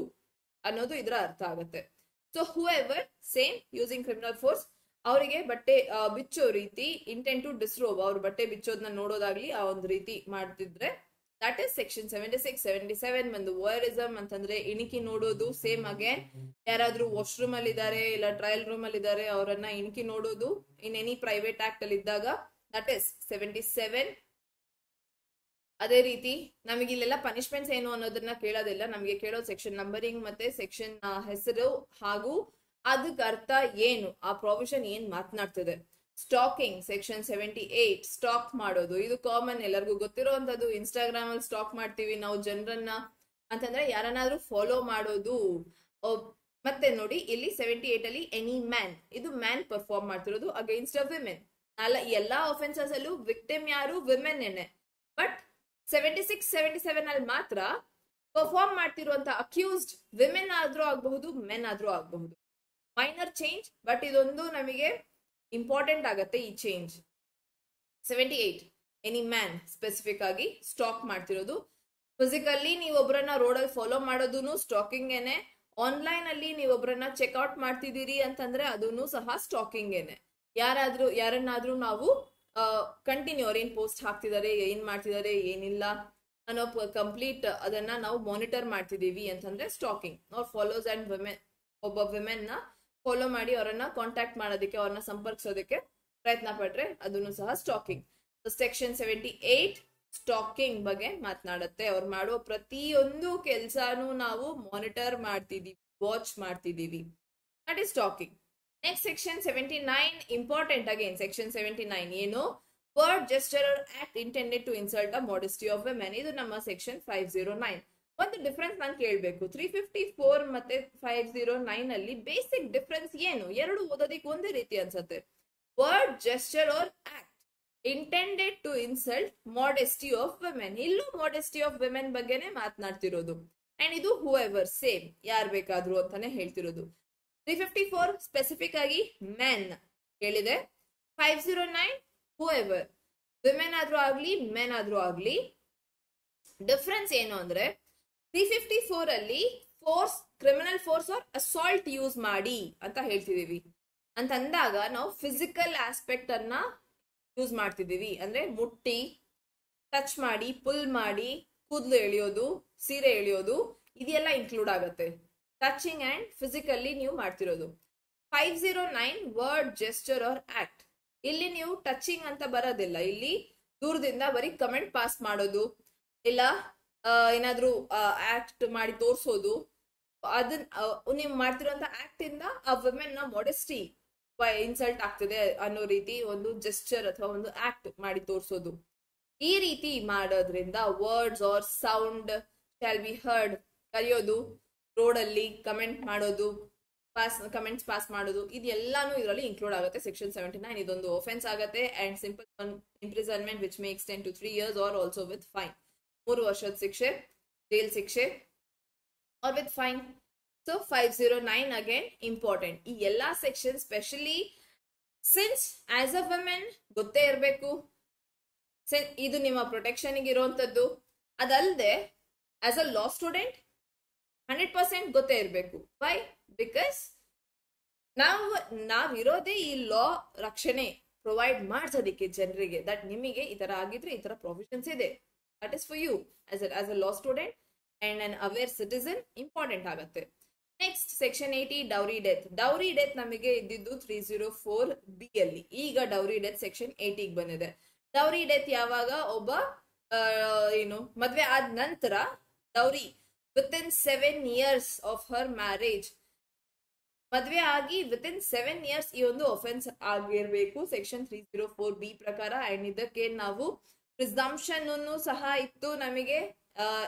ಅನ್ನೋದು ಇದರ ಅರ್ಥ ಆಗುತ್ತೆ. So whoever same using criminal force, ಅವರಿಗೆ ಬಟ್ಟೆ ಬಿಚ್ಚೋ ರೀತಿ, ಇಂಟೆಂಟ್ ಟು ಡಿಸ್ರೋಬ್, ಅವ್ರ ಬಟ್ಟೆ ಬಿಚ್ಚೋದನ್ನ ನೋಡೋದಾಗ್ಲಿ ಆ ಒಂದು ರೀತಿ ಮಾಡ್ತಿದ್ರೆ ದಟ್ ಇಸ್ ಸೆಕ್ಷನ್ 76. 77 ಬಂದು ವೋಯರಿಸಮ್ ಅಂತಂದ್ರೆ ಇಣಿಕಿ ನೋಡೋದು. ಸೇಮ್ ಅಗೇನ್ ಯಾರಾದ್ರೂ ವಾಶ್ರೂಮ್ ಅಲ್ಲಿ ಇದಾರೆ ಇಲ್ಲ ಟ್ರಯಲ್ ರೂಮ್ ಅಲ್ಲಿ ಇದಾರೆ, ಅವರನ್ನ ಇಣಿಕಿ ನೋಡೋದು ಇನ್ ಎನಿ ಪ್ರೈವೇಟ್ ಆಕ್ಟ್ ಅಲ್ಲಿ ಇದ್ದಾಗ, ದಟ್ ಇಸ್ 77. ಅದೇ ರೀತಿ ನಮಗೆ ಇಲ್ಲೆಲ್ಲ ಪನಿಷ್ಮೆಂಟ್ಸ್ ಏನು ಅನ್ನೋದನ್ನ ಕೇಳೋದಿಲ್ಲ, ನಮಗೆ ಕೇಳೋ ಸೆಕ್ಷನ್ ನಂಬರಿಂಗ್ ಮತ್ತೆ ಸೆಕ್ಷನ್ ಹೆಸರು ಹಾಗೂ ಅದಕ್ಕೆ ಅರ್ಥ ಏನು, ಆ ಪ್ರಾವಿಷನ್ ಏನ್ ಮಾತನಾಡ್ತಿದೆ. ಸ್ಟಾಕಿಂಗ್ ಸೆಕ್ಷನ್ 78, ಸ್ಟಾಕ್ ಮಾಡೋದು, ಇದು ಕಾಮನ್ ಎಲ್ಲರಿಗೂ ಗೊತ್ತಿರೋಂಥದ್ದು. ಇನ್ಸ್ಟಾಗ್ರಾಮ್ ಅಲ್ಲಿ ಸ್ಟಾಕ್ ಮಾಡ್ತೀವಿ ನಾವು ಜನರನ್ನ ಅಂತಂದ್ರೆ ಯಾರನ್ನಾದ್ರೂ ಫಾಲೋ ಮಾಡೋದು. ಮತ್ತೆ ನೋಡಿ ಇಲ್ಲಿ 78 ಅಲ್ಲಿ ಎನಿ ಮ್ಯಾನ್, ಇದು ಮ್ಯಾನ್ ಪರ್ಫಾರ್ಮ್ ಮಾಡ್ತಿರೋದು ಅಗೇನ್ಸ್ಟ್ ಅ ವಿಮೆನ್. ಎಲ್ಲಾ ಆಫೆನ್ಸಸ್ ಅಲ್ಲೂ ವಿಕ್ಟಿಮ್ ಯಾರು, ವಿಮೆನ್ ಏನೆ. ಬಟ್ 76, 77 ಅಲ್ಲಿ ಮಾತ್ರ ಪರ್ಫಾರ್ಮ್ ಮಾಡ್ತಿರುವಂತ ಅಕ್ಯೂಸ್ಡ್ ವಿಮೆನ್ ಆದ್ರೂ ಆಗಬಹುದು, ಮೆನ್ ಆದ್ರೂ ಆಗಬಹುದು. ಮೈನರ್ ಚೇಂಜ್, ಬಟ್ ಇದೊಂದು ನಮಗೆ ಇಂಪಾರ್ಟೆಂಟ್ ಆಗತ್ತೆ ಈ ಚೇಂಜ್. 78 ಎನಿ ಮ್ಯಾನ್ ಸ್ಪೆಸಿಫಿಕ್ ಆಗಿ ಸ್ಟಾಕ್ ಮಾಡ್ತಿರೋದು. ಫಿಸಿಕಲಿ ನೀವು ಒಬ್ಬರನ್ನ ರೋಡಲ್ಲಿ ಫಾಲೋ ಮಾಡೋದೂ ಸ್ಟಾಕಿಂಗ್ ಏನೆ. ಆನ್ಲೈನ್ ಅಲ್ಲಿ ನೀವು ಒಬ್ಬರನ್ನ ಚೆಕ್ಔಟ್ ಮಾಡ್ತಿದ್ದೀರಿ ಅಂತಂದ್ರೆ ಅದೂ ಸಹ ಸ್ಟಾಕಿಂಗ್ ಏನೆ. ಯಾರನ್ನಾದ್ರೂ ನಾವು ಕಂಟಿನ್ಯೂ ಅವ್ರು ಏನ್ ಪೋಸ್ಟ್ ಹಾಕ್ತಿದ್ದಾರೆ, ಏನ್ ಮಾಡ್ತಿದ್ದಾರೆ, ಏನಿಲ್ಲ ಅನ್ನೋ ಕಂಪ್ಲೀಟ್ ಅದನ್ನ ನಾವು ಮಾನಿಟರ್ ಮಾಡ್ತಿದೀವಿ ಅಂತಂದ್ರೆ ಸ್ಟಾಕಿಂಗ್. ಅವ್ರ ಫಾಲೋಸ್ ಅಂಡ್ ವಿಮೆನ್, ಒಬ್ಬ ವಿಮೆನ್ ನ ಫಾಲೋ ಮಾಡಿ ಅವರನ್ನ ಕಾಂಟ್ಯಾಕ್ಟ್ ಮಾಡೋದಕ್ಕೆ, ಅವ್ರನ್ನ ಸಂಪರ್ಕಿಸೋದಕ್ಕೆ ಪ್ರಯತ್ನ ಪಟ್ರೆ ಅದನ್ನು ಸಹ ಸ್ಟಾಕಿಂಗ್. ಸೆಕ್ಷನ್ 78 ಸ್ಟಾಕಿಂಗ್ ಬಗ್ಗೆ ಮಾತನಾಡುತ್ತೆ. ಅವ್ರು ಮಾಡೋ ಪ್ರತಿಯೊಂದು ಕೆಲ್ಸಾನು ನಾವು ಮಾನಿಟರ್ ಮಾಡ್ತಿದೀವಿ, ವಾಚ್ ಮಾಡ್ತಿದೀವಿ. That is stalking. Next section 79 important. Again section 79 ಏನು? Word, gesture or act intended to insult a modesty of women. ಇದು ನಮ್ಮ ಸೆಕ್ಷನ್ 509. ಒಂದು ಡಿಫ್ರೆನ್ಸ್ ನಾನು ಕೇಳಬೇಕು. 354 ಮತ್ತೆ 509 ಅಲ್ಲಿ ಬೇಸಿಕ್ ಡಿಫ್ರೆನ್ಸ್ ಏನು? ಎರಡು ಓದೋದಿಕ್ ಒಂದೇ ರೀತಿ ಅನ್ಸುತ್ತೆ. Word, gesture or act intended to insult modesty of women. ಇಲ್ಲೂ ಮಾಡೆಸ್ಟಿ ಆಫ್ ವುಮೆನ್ ಬಗ್ಗೆನೆ ಮಾತನಾಡ್ತಿರೋದು. ಅಂಡ್ ಇದು ಹೂ ಎವರ್, ಸೇಮ್, ಯಾರ್ ಬೇಕಾದ್ರು ಅಂತಾನೆ ಹೇಳ್ತಿರೋದು. 354 ಸ್ಪೆಸಿಫಿಕ್ ಆಗಿ ಮೆನ್ ಹೇಳಿದೆ. 509 ಹೂ ಎವರ್, ವಿಮೆನ್ ಆದ್ರೂ ಆಗ್ಲಿ ಮೆನ್ ಆದ್ರೂ ಆಗ್ಲಿ. ಡಿಫ್ರೆನ್ಸ್ ಏನು ಅಂದ್ರೆ 354 ಅಲ್ಲಿ force, criminal force or assault use ಮಾಡಿ ಅಂತ ಹೇಳ್ತಿದೀವಿ. ಅಂತ ಅಂದಾಗ ನಾವು ಫಿಸಿಕಲ್ ಆಸ್ಪೆಕ್ಟ್ ಅನ್ನ ಯೂಸ್ ಮಾಡ್ತಿದೀವಿ. ಅಂದ್ರೆ ಮುಟ್ಟಿ, ಟಚ್ ಮಾಡಿ, ಪುಲ್ ಮಾಡಿ, ಕೂದಲು ಎಳೆಯೋದು, ಸೀರೆ ಎಳೆಯೋದು, ಇದೆಲ್ಲ ಇನ್ಕ್ಲೂಡ್ ಆಗುತ್ತೆ. ಟಚಿಂಗ್ ಅಂಡ್ ಫಿಸಿಕಲಿ ನೀವು ಮಾಡ್ತಿರೋದು. 509 ವರ್ಡ್, ಜೆಸ್ಚರ್ ಆರ್ ಆಕ್ಟ್. ಇಲ್ಲಿ ನೀವು ಟಚಿಂಗ್ ಅಂತ ಬರೋದಿಲ್ಲ. ಇಲ್ಲಿ ದೂರದಿಂದ ಬರೀ ಕಮೆಂಟ್ ಪಾಸ್ ಮಾಡೋದು, ಇಲ್ಲ ಏನಾದ್ರೂ ಆಕ್ಟ್ ಮಾಡಿ ತೋರ್ಸೋದು, ಅದನ್ನ ನೀವು ಮಾಡ್ತಿರೋಂತ ಆಕ್ಟ್ ಇಂದ ಆ ವುಮೆನ್ ನ ಮಾಡೆಸ್ಟಿ ಇನ್ಸಲ್ಟ್ ಆಗ್ತಿದೆ ಅನ್ನೋ ರೀತಿ ಒಂದು ಜೆಸ್ಚರ್ ಅಥವಾ ಒಂದು ಆಕ್ಟ್ ಮಾಡಿ ತೋರ್ಸೋದು. ಈ ರೀತಿ ಮಾಡೋದ್ರಿಂದ words or sound shall be heard. ಕರೆಯೋದು, ರೋಡ್ ಅಲ್ಲಿ ಕಮೆಂಟ್ ಮಾಡೋದು, ಕಮೆಂಟ್ಸ್ ಪಾಸ್ ಮಾಡೋದು, ಇದೆಲ್ಲಾನು ಇದರಲ್ಲಿ ಇನ್ಕ್ಲೂಡ್ ಆಗುತ್ತೆ. ಸೆಕ್ಷನ್ 79 ಇದೊಂದು ಒಫೆನ್ಸ್ ಆಗುತ್ತೆ. And simple imprisonment which may extend to 3 years or also with fine. 3 ವರ್ಷದ ಶಿಕ್ಷೆ, ಜೈಲ್ ಶಿಕ್ಷೆ or with fine. So 509 again important. ಈ ಎಲ್ಲಾ section specially since as a women ಗೊತ್ತೇ ಇರಬೇಕು. ಇದು ನಿಮ್ಮ ಪ್ರೊಟೆಕ್ಷನ್ ಇರುವಂತದ್ದು. ಅದಲ್ಲದೆ ಆಸ್ ಅ ಲಾ ಸ್ಟೂಡೆಂಟ್ 100% ಗೊತ್ತೇ ಇರಬೇಕು. ವೈ? ಬಿಕಾಸ್ ನಾವಿರೋದೇ ಈ ಲಾ ರಕ್ಷಣೆ ಪ್ರೊವೈಡ್ ಮಾಡ್ಸೋದಿಕ್ಕೆ ಜನರಿಗೆ. ದಟ್ ನಿಮಗೆ ಈ ತರ ಆಗಿದ್ರೆ ಈ ತರ ಪ್ರೊವಿಷನ್ಸ್ ಇದೆ. That is for you as a law student and an aware citizen. Important ಆಗುತ್ತೆ. Next section 80 dowry death. Dowry death ನಮಗೆ ಇದ್ದಿದ್ದು 304B ಅಲ್ಲಿ. ಈಗ ಡೌರಿ ಡೆತ್ ಸೆಕ್ಷನ್ 80 ಬಂದಿದೆ. ಡೌರಿ ಡೆತ್ ಯಾವಾಗ? ಒಬ್ಬ ಏನು ಮದ್ವೆ ಆದ ನಂತರ dowry within 7 years of her marriage, ಮದ್ವೆ ಆಗಿ within 7 years ಈ ಒಂದು ಒಫೆನ್ಸ್ ಆಗಿರ್ಬೇಕು ಸೆಕ್ಷನ್ 304B ಪ್ರಕಾರ. ಅಂಡ್ ಇದಕ್ಕೆ ನಾವು ಪ್ರಿಸಂಪ್ಷನ್ ಸಹ ಇತ್ತು ನಮಗೆ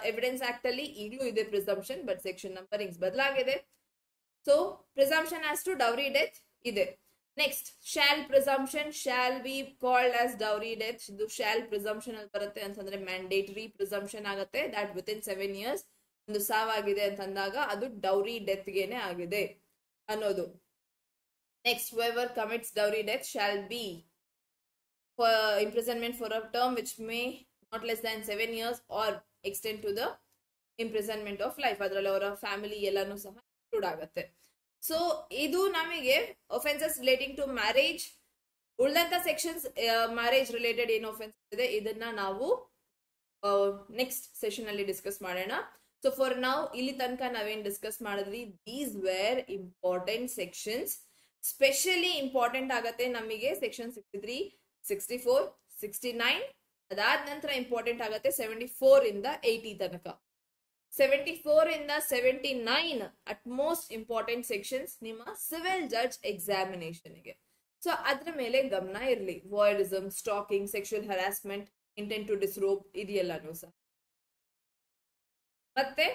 ಎವಿಡೆನ್ಸ್ ಆಕ್ಟ್ ಅಲ್ಲಿ. ಈಗಲೂ ಇದೆ ಪ್ರಿಸಂಪ್ಷನ್, ಬಟ್ ಸೆಕ್ಷನ್ ನಂಬರಿಂಗ್ಸ್ ಬದಲಾಗಿದೆ. So presumption as to dowry death ಇದೆ. Next shall presumption shall be called as dowry death. ಇದು ಶಾಲ್ ಪ್ರಿಸಂಪ್ಷನ್ ಅಲ್ಲಿ ಬರುತ್ತೆ ಅಂತಂದ್ರೆ ಮ್ಯಾಂಡೇಟರಿ ಪ್ರಿಸಂಪ್ಷನ್ ಆಗುತ್ತೆ. ದಟ್ within 7 years ಒಂದು ಸಾವಾಗಿದೆ ಅಂತಂದಾಗ ಅದು ಡೌರಿ ಡೆತ್ ಗೆನೆ ಆಗಿದೆ ಅನ್ನೋದು. Next whoever commits dowry death shall be for imprisonment for a term which may not less than 7 years or extend to the imprisonment of life. ಅದರಲ್ಲಿ ಅವರ ಫ್ಯಾಮಿಲಿ ಎಲ್ಲಾನು ಸಹ ಇನ್ಕ್ಲೂಡ್ ಆಗುತ್ತೆ. ಸೊ ಇದು ನಮಗೆ ಒಫೆನ್ಸಸ್ ರಿಲೇಟಿಂಗ್ ಟು ಮ್ಯಾರೇಜ್. ಉಳಿದಂತ ಸೆಕ್ಷನ್ಸ್ ಮ್ಯಾರೇಜ್ ರಿಲೇಟೆಡ್ ಏನು ಒಫೆನ್ಸ್ ಇದೆ ಇದನ್ನ ನಾವು ನೆಕ್ಸ್ಟ್ ಸೆಷನ್ ಅಲ್ಲಿ ಡಿಸ್ಕಸ್ ಮಾಡೋಣ. ಸೊ ಫಾರ್ ನೌ ಇಲ್ಲಿ ತನಕ ನಾವೇನ್ ಡಿಸ್ಕಸ್ ಮಾಡಿದ್ವಿ, these were important sections. Specially important ಆಗತ್ತೆ ನಮಗೆ ಸೆಕ್ಷನ್ 63, 64, 69. ಅದಾದ ನಂತರ ಇಂಪಾರ್ಟೆಂಟ್ ಆಗುತ್ತೆ 74 ಇಂದ 80 ತನಕ. 74 ಇಂದ 79 ಅಟ್ ಮೋಸ್ಟ್ ಇಂಪಾರ್ಟೆಂಟ್ ಸೆಕ್ಷನ್ಸ್ ನಿಮ್ಮ ಸಿವಿಲ್ ಜಡ್ಜ್ ಎಕ್ಸಾಮಿನೇಷನ್ಗೆ. ಸೊ ಅದ್ರ ಮೇಲೆ ಗಮನ ಇರಲಿ. Voyeurism, stalking, sexual harassment, intent to disrobe ಇದೆಲ್ಲನೂ ಸಹ. ಮತ್ತೆ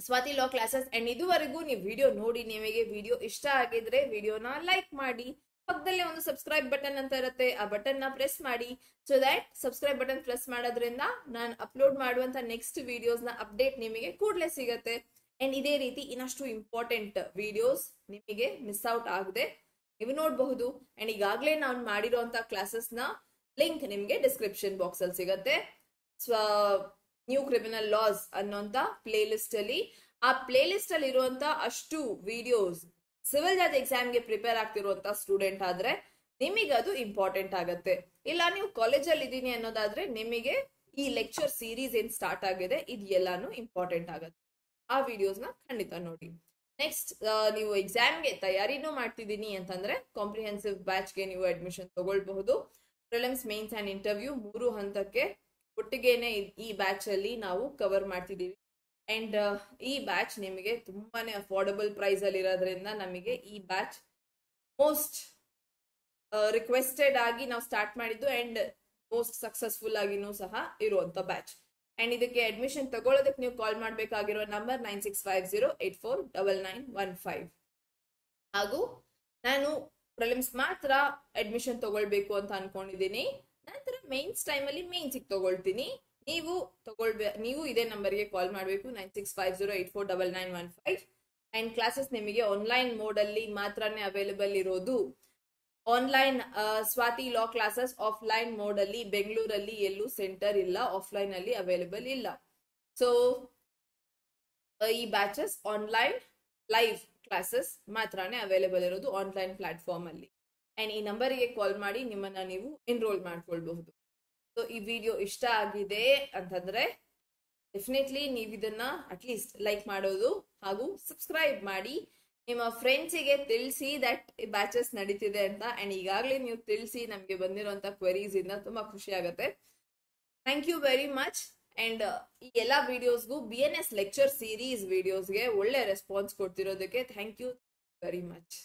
ಸ್ವಾತಿ ಲಾ ಕ್ಲಾಸಸ್. ಅಂಡ್ ಇದುವರೆಗೂ ನೀವು ವಿಡಿಯೋ ನೋಡಿ ನಿಮಗೆ ವಿಡಿಯೋ ಇಷ್ಟ ಆಗಿದ್ರೆ ವಿಡಿಯೋನ ಲೈಕ್ ಮಾಡಿ. ಪಕ್ಕದಲ್ಲೇ ಒಂದು ಸಬ್ಸ್ಕ್ರೈಬ್ ಬಟನ್ ಅಂತ ಇರುತ್ತೆ, ಆ ಬಟನ್ ನ ಪ್ರೆಸ್ ಮಾಡಿ. So that subscribe button press ಮಾಡೋದ್ರಿಂದ ನಾನು ಅಪ್ಲೋಡ್ ಮಾಡುವಂತ ನೆಕ್ಸ್ಟ್ ವಿಡಿಯೋಸ್ ನ ಅಪ್ಡೇಟ್ ನಿಮಗೆ ಕೂಡಲೇ ಸಿಗತ್ತೆ. ಅಂಡ್ ಇದೇ ರೀತಿ ಇನ್ನಷ್ಟು ಇಂಪಾರ್ಟೆಂಟ್ ವಿಡಿಯೋಸ್ ನಿಮಗೆ ಮಿಸ್ ಔಟ್ ಆಗದೆ ನೀವು ನೋಡಬಹುದು. ಅಂಡ್ ಈಗಾಗಲೇ ನಾನು ಮಾಡಿರುವಂತ ಕ್ಲಾಸಸ್ ನ ಲಿಂಕ್ ನಿಮ್ಗೆ ಡಿಸ್ಕ್ರಿಪ್ಷನ್ ಬಾಕ್ಸ್ ಅಲ್ಲಿ ಸಿಗತ್ತೆ. ನ್ಯೂ ಕ್ರಿಮಿನಲ್ ಲಾಸ್ ಅನ್ನೋಂತ ಪ್ಲೇ ಲಿಸ್ಟ್ ಅಲ್ಲಿ, ಆ ಪ್ಲೇ ಲಿಸ್ಟ್ ಅಲ್ಲಿ ಇರುವಂತ ಅಷ್ಟು ವಿಡಿಯೋಸ್ ಸಿವಿಲ್ ಜಜ್ ಎಕ್ಸಾಮ್ಗೆ ಪ್ರಿಪೇರ್ ಆಗ್ತಿರುವಂತ ಸ್ಟೂಡೆಂಟ್ ಆದ್ರೆ ನಿಮಗೆ ಅದು ಇಂಪಾರ್ಟೆಂಟ್ ಆಗತ್ತೆ. ಇಲ್ಲ ನೀವು ಕಾಲೇಜಲ್ಲಿ ಇದ್ದೀನಿ ಅನ್ನೋದಾದ್ರೆ ನಿಮಗೆ ಈ ಲೆಕ್ಚರ್ ಸೀರೀಸ್ ಏನ್ ಸ್ಟಾರ್ಟ್ ಆಗಿದೆ ಇದು ಎಲ್ಲಾನು ಇಂಪಾರ್ಟೆಂಟ್ ಆಗತ್ತೆ. ಆ ವಿಡಿಯೋಸ್ನ ಖಂಡಿತ ನೋಡಿ. ನೆಕ್ಸ್ಟ್ ನೀವು ಎಕ್ಸಾಮ್ಗೆ ತಯಾರಿನೂ ಮಾಡ್ತಿದ್ದೀನಿ ಅಂತಂದ್ರೆ ಕಾಂಪ್ರಿಹೆನ್ಸಿವ್ ಬ್ಯಾಚ್ಗೆ ನೀವು ಅಡ್ಮಿಷನ್ ತಗೊಳ್ಬಹುದು. ಪ್ರಿಲಿಮ್ಸ್, ಮೇನ್ಸ್ ಅಂಡ್ ಇಂಟರ್ವ್ಯೂ 3 ಹಂತಕ್ಕೆ ಒಟ್ಟಿಗೆನೆ ಈ ಬ್ಯಾಚ್ ಅಲ್ಲಿ ನಾವು ಕವರ್ ಮಾಡ್ತಿದೀವಿ. ಅಂಡ್ ಈ ಬ್ಯಾಚ್ ನಿಮಗೆ ತುಂಬಾನೇ ಅಫೋರ್ಡಬಲ್ ಪ್ರೈಸ್ ಅಲ್ಲಿ ಇರೋದ್ರಿಂದ ನಮಗೆ ಈ ಬ್ಯಾಚ್ ಮೋಸ್ಟ್ ರಿಕ್ವೆಸ್ಟೆಡ್ ಆಗಿ ನಾವು ಸ್ಟಾರ್ಟ್ ಮಾಡಿದ್ದು ಅಂಡ್ ಮೋಸ್ಟ್ ಸಕ್ಸಸ್ಫುಲ್ ಆಗಿನೂ ಸಹ ಇರುವಂತ ಬ್ಯಾಚ್. ಅಂಡ್ ಇದಕ್ಕೆ ಅಡ್ಮಿಷನ್ ತಗೊಳ್ಳೋದಕ್ಕೆ ನೀವು ಕಾಲ್ ಮಾಡಬೇಕಾಗಿರೋ ನಂಬರ್ 9650849915. ಹಾಗೂ ನಾನು ಪ್ರಿಲಿಮ್ಸ್ ಮಾತ್ರ ಅಡ್ಮಿಷನ್ ತಗೊಳ್ಬೇಕು ಅಂತ ಅನ್ಕೊಂಡಿದ್ದೀನಿ. ನಂತರ ಮೇನ್ಸ್ ಟೈಮ್ ಅಲ್ಲಿ ಮೇನ್ಸಿಗೆ ತಗೊಳ್ತೀನಿ. ನೀವು ಇದೇ ನಂಬರ್ಗೆ ಕಾಲ್ ಮಾಡಬೇಕು 9650849915. ಅಂಡ್ ಕ್ಲಾಸಸ್ ನಿಮಗೆ ಆನ್ಲೈನ್ ಮೋಡ್ ಅಲ್ಲಿ ಮಾತ್ರನೇ ಅವೈಲೇಬಲ್ ಇರೋದು. Online Swati law classes offline mode ಅಲ್ಲಿ ಬೆಂಗಳೂರಲ್ಲಿ ಎಲ್ಲೂ ಸೆಂಟರ್ ಇಲ್ಲ, ಆಫ್ಲೈನ್ ಅಲ್ಲಿ ಅವೈಲೇಬಲ್ ಇಲ್ಲ. ಸೊ ಈ ಬ್ಯಾಚಸ್ ಆನ್ಲೈನ್ ಲೈವ್ ಕ್ಲಾಸಸ್ ಮಾತ್ರನೇ ಅವೈಲೇಬಲ್ ಇರೋದು ಆನ್ಲೈನ್ ಪ್ಲಾಟ್ಫಾರ್ಮ್ ಅಲ್ಲಿ. ಅಂಡ್ ಈ ನಂಬರಿಗೆ ಕಾಲ್ ಮಾಡಿ ನಿಮ್ಮನ್ನ ನೀವು ಎನ್ರೋಲ್ ಮಾಡ್ಕೊಳ್ಬಹುದು. ಸೊ ಈ ವಿಡಿಯೋ ಇಷ್ಟ ಆಗಿದೆ ಅಂತಂದ್ರೆ ಡೆಫಿನೆಟ್ಲಿ ನೀವು ಇದನ್ನ ಅಟ್ಲೀಸ್ಟ್ ಲೈಕ್ ಮಾಡೋದು ಹಾಗೂ ಸಬ್ಸ್ಕ್ರೈಬ್ ಮಾಡಿ ನಿಮ್ಮ ಫ್ರೆಂಡ್ಸಿಗೆ ತಿಳಿಸಿ ದಟ್ ಬ್ಯಾಚಸ್ ನಡೀತಿದೆ ಅಂತ. ಅಂಡ್ ಈಗಾಗಲೇ ನೀವು ತಿಳಿಸಿ ನಮಗೆ ಬಂದಿರುವಂತ ಕ್ವೆರೀಸ್ ಇಂದ ತುಂಬಾ ಖುಷಿ ಆಗುತ್ತೆ. Thank you very much. And ಈ ಎಲ್ಲಾ ವಿಡಿಯೋಸ್ಗೂ BNS ಲೆಕ್ಚರ್ ಸೀರೀಸ್ ವಿಡಿಯೋಸ್ಗೆ ಒಳ್ಳೆ ರೆಸ್ಪಾನ್ಸ್ ಕೊಡ್ತಿರೋದಕ್ಕೆ ಥ್ಯಾಂಕ್ ಯು ವೆರಿ ಮಚ್.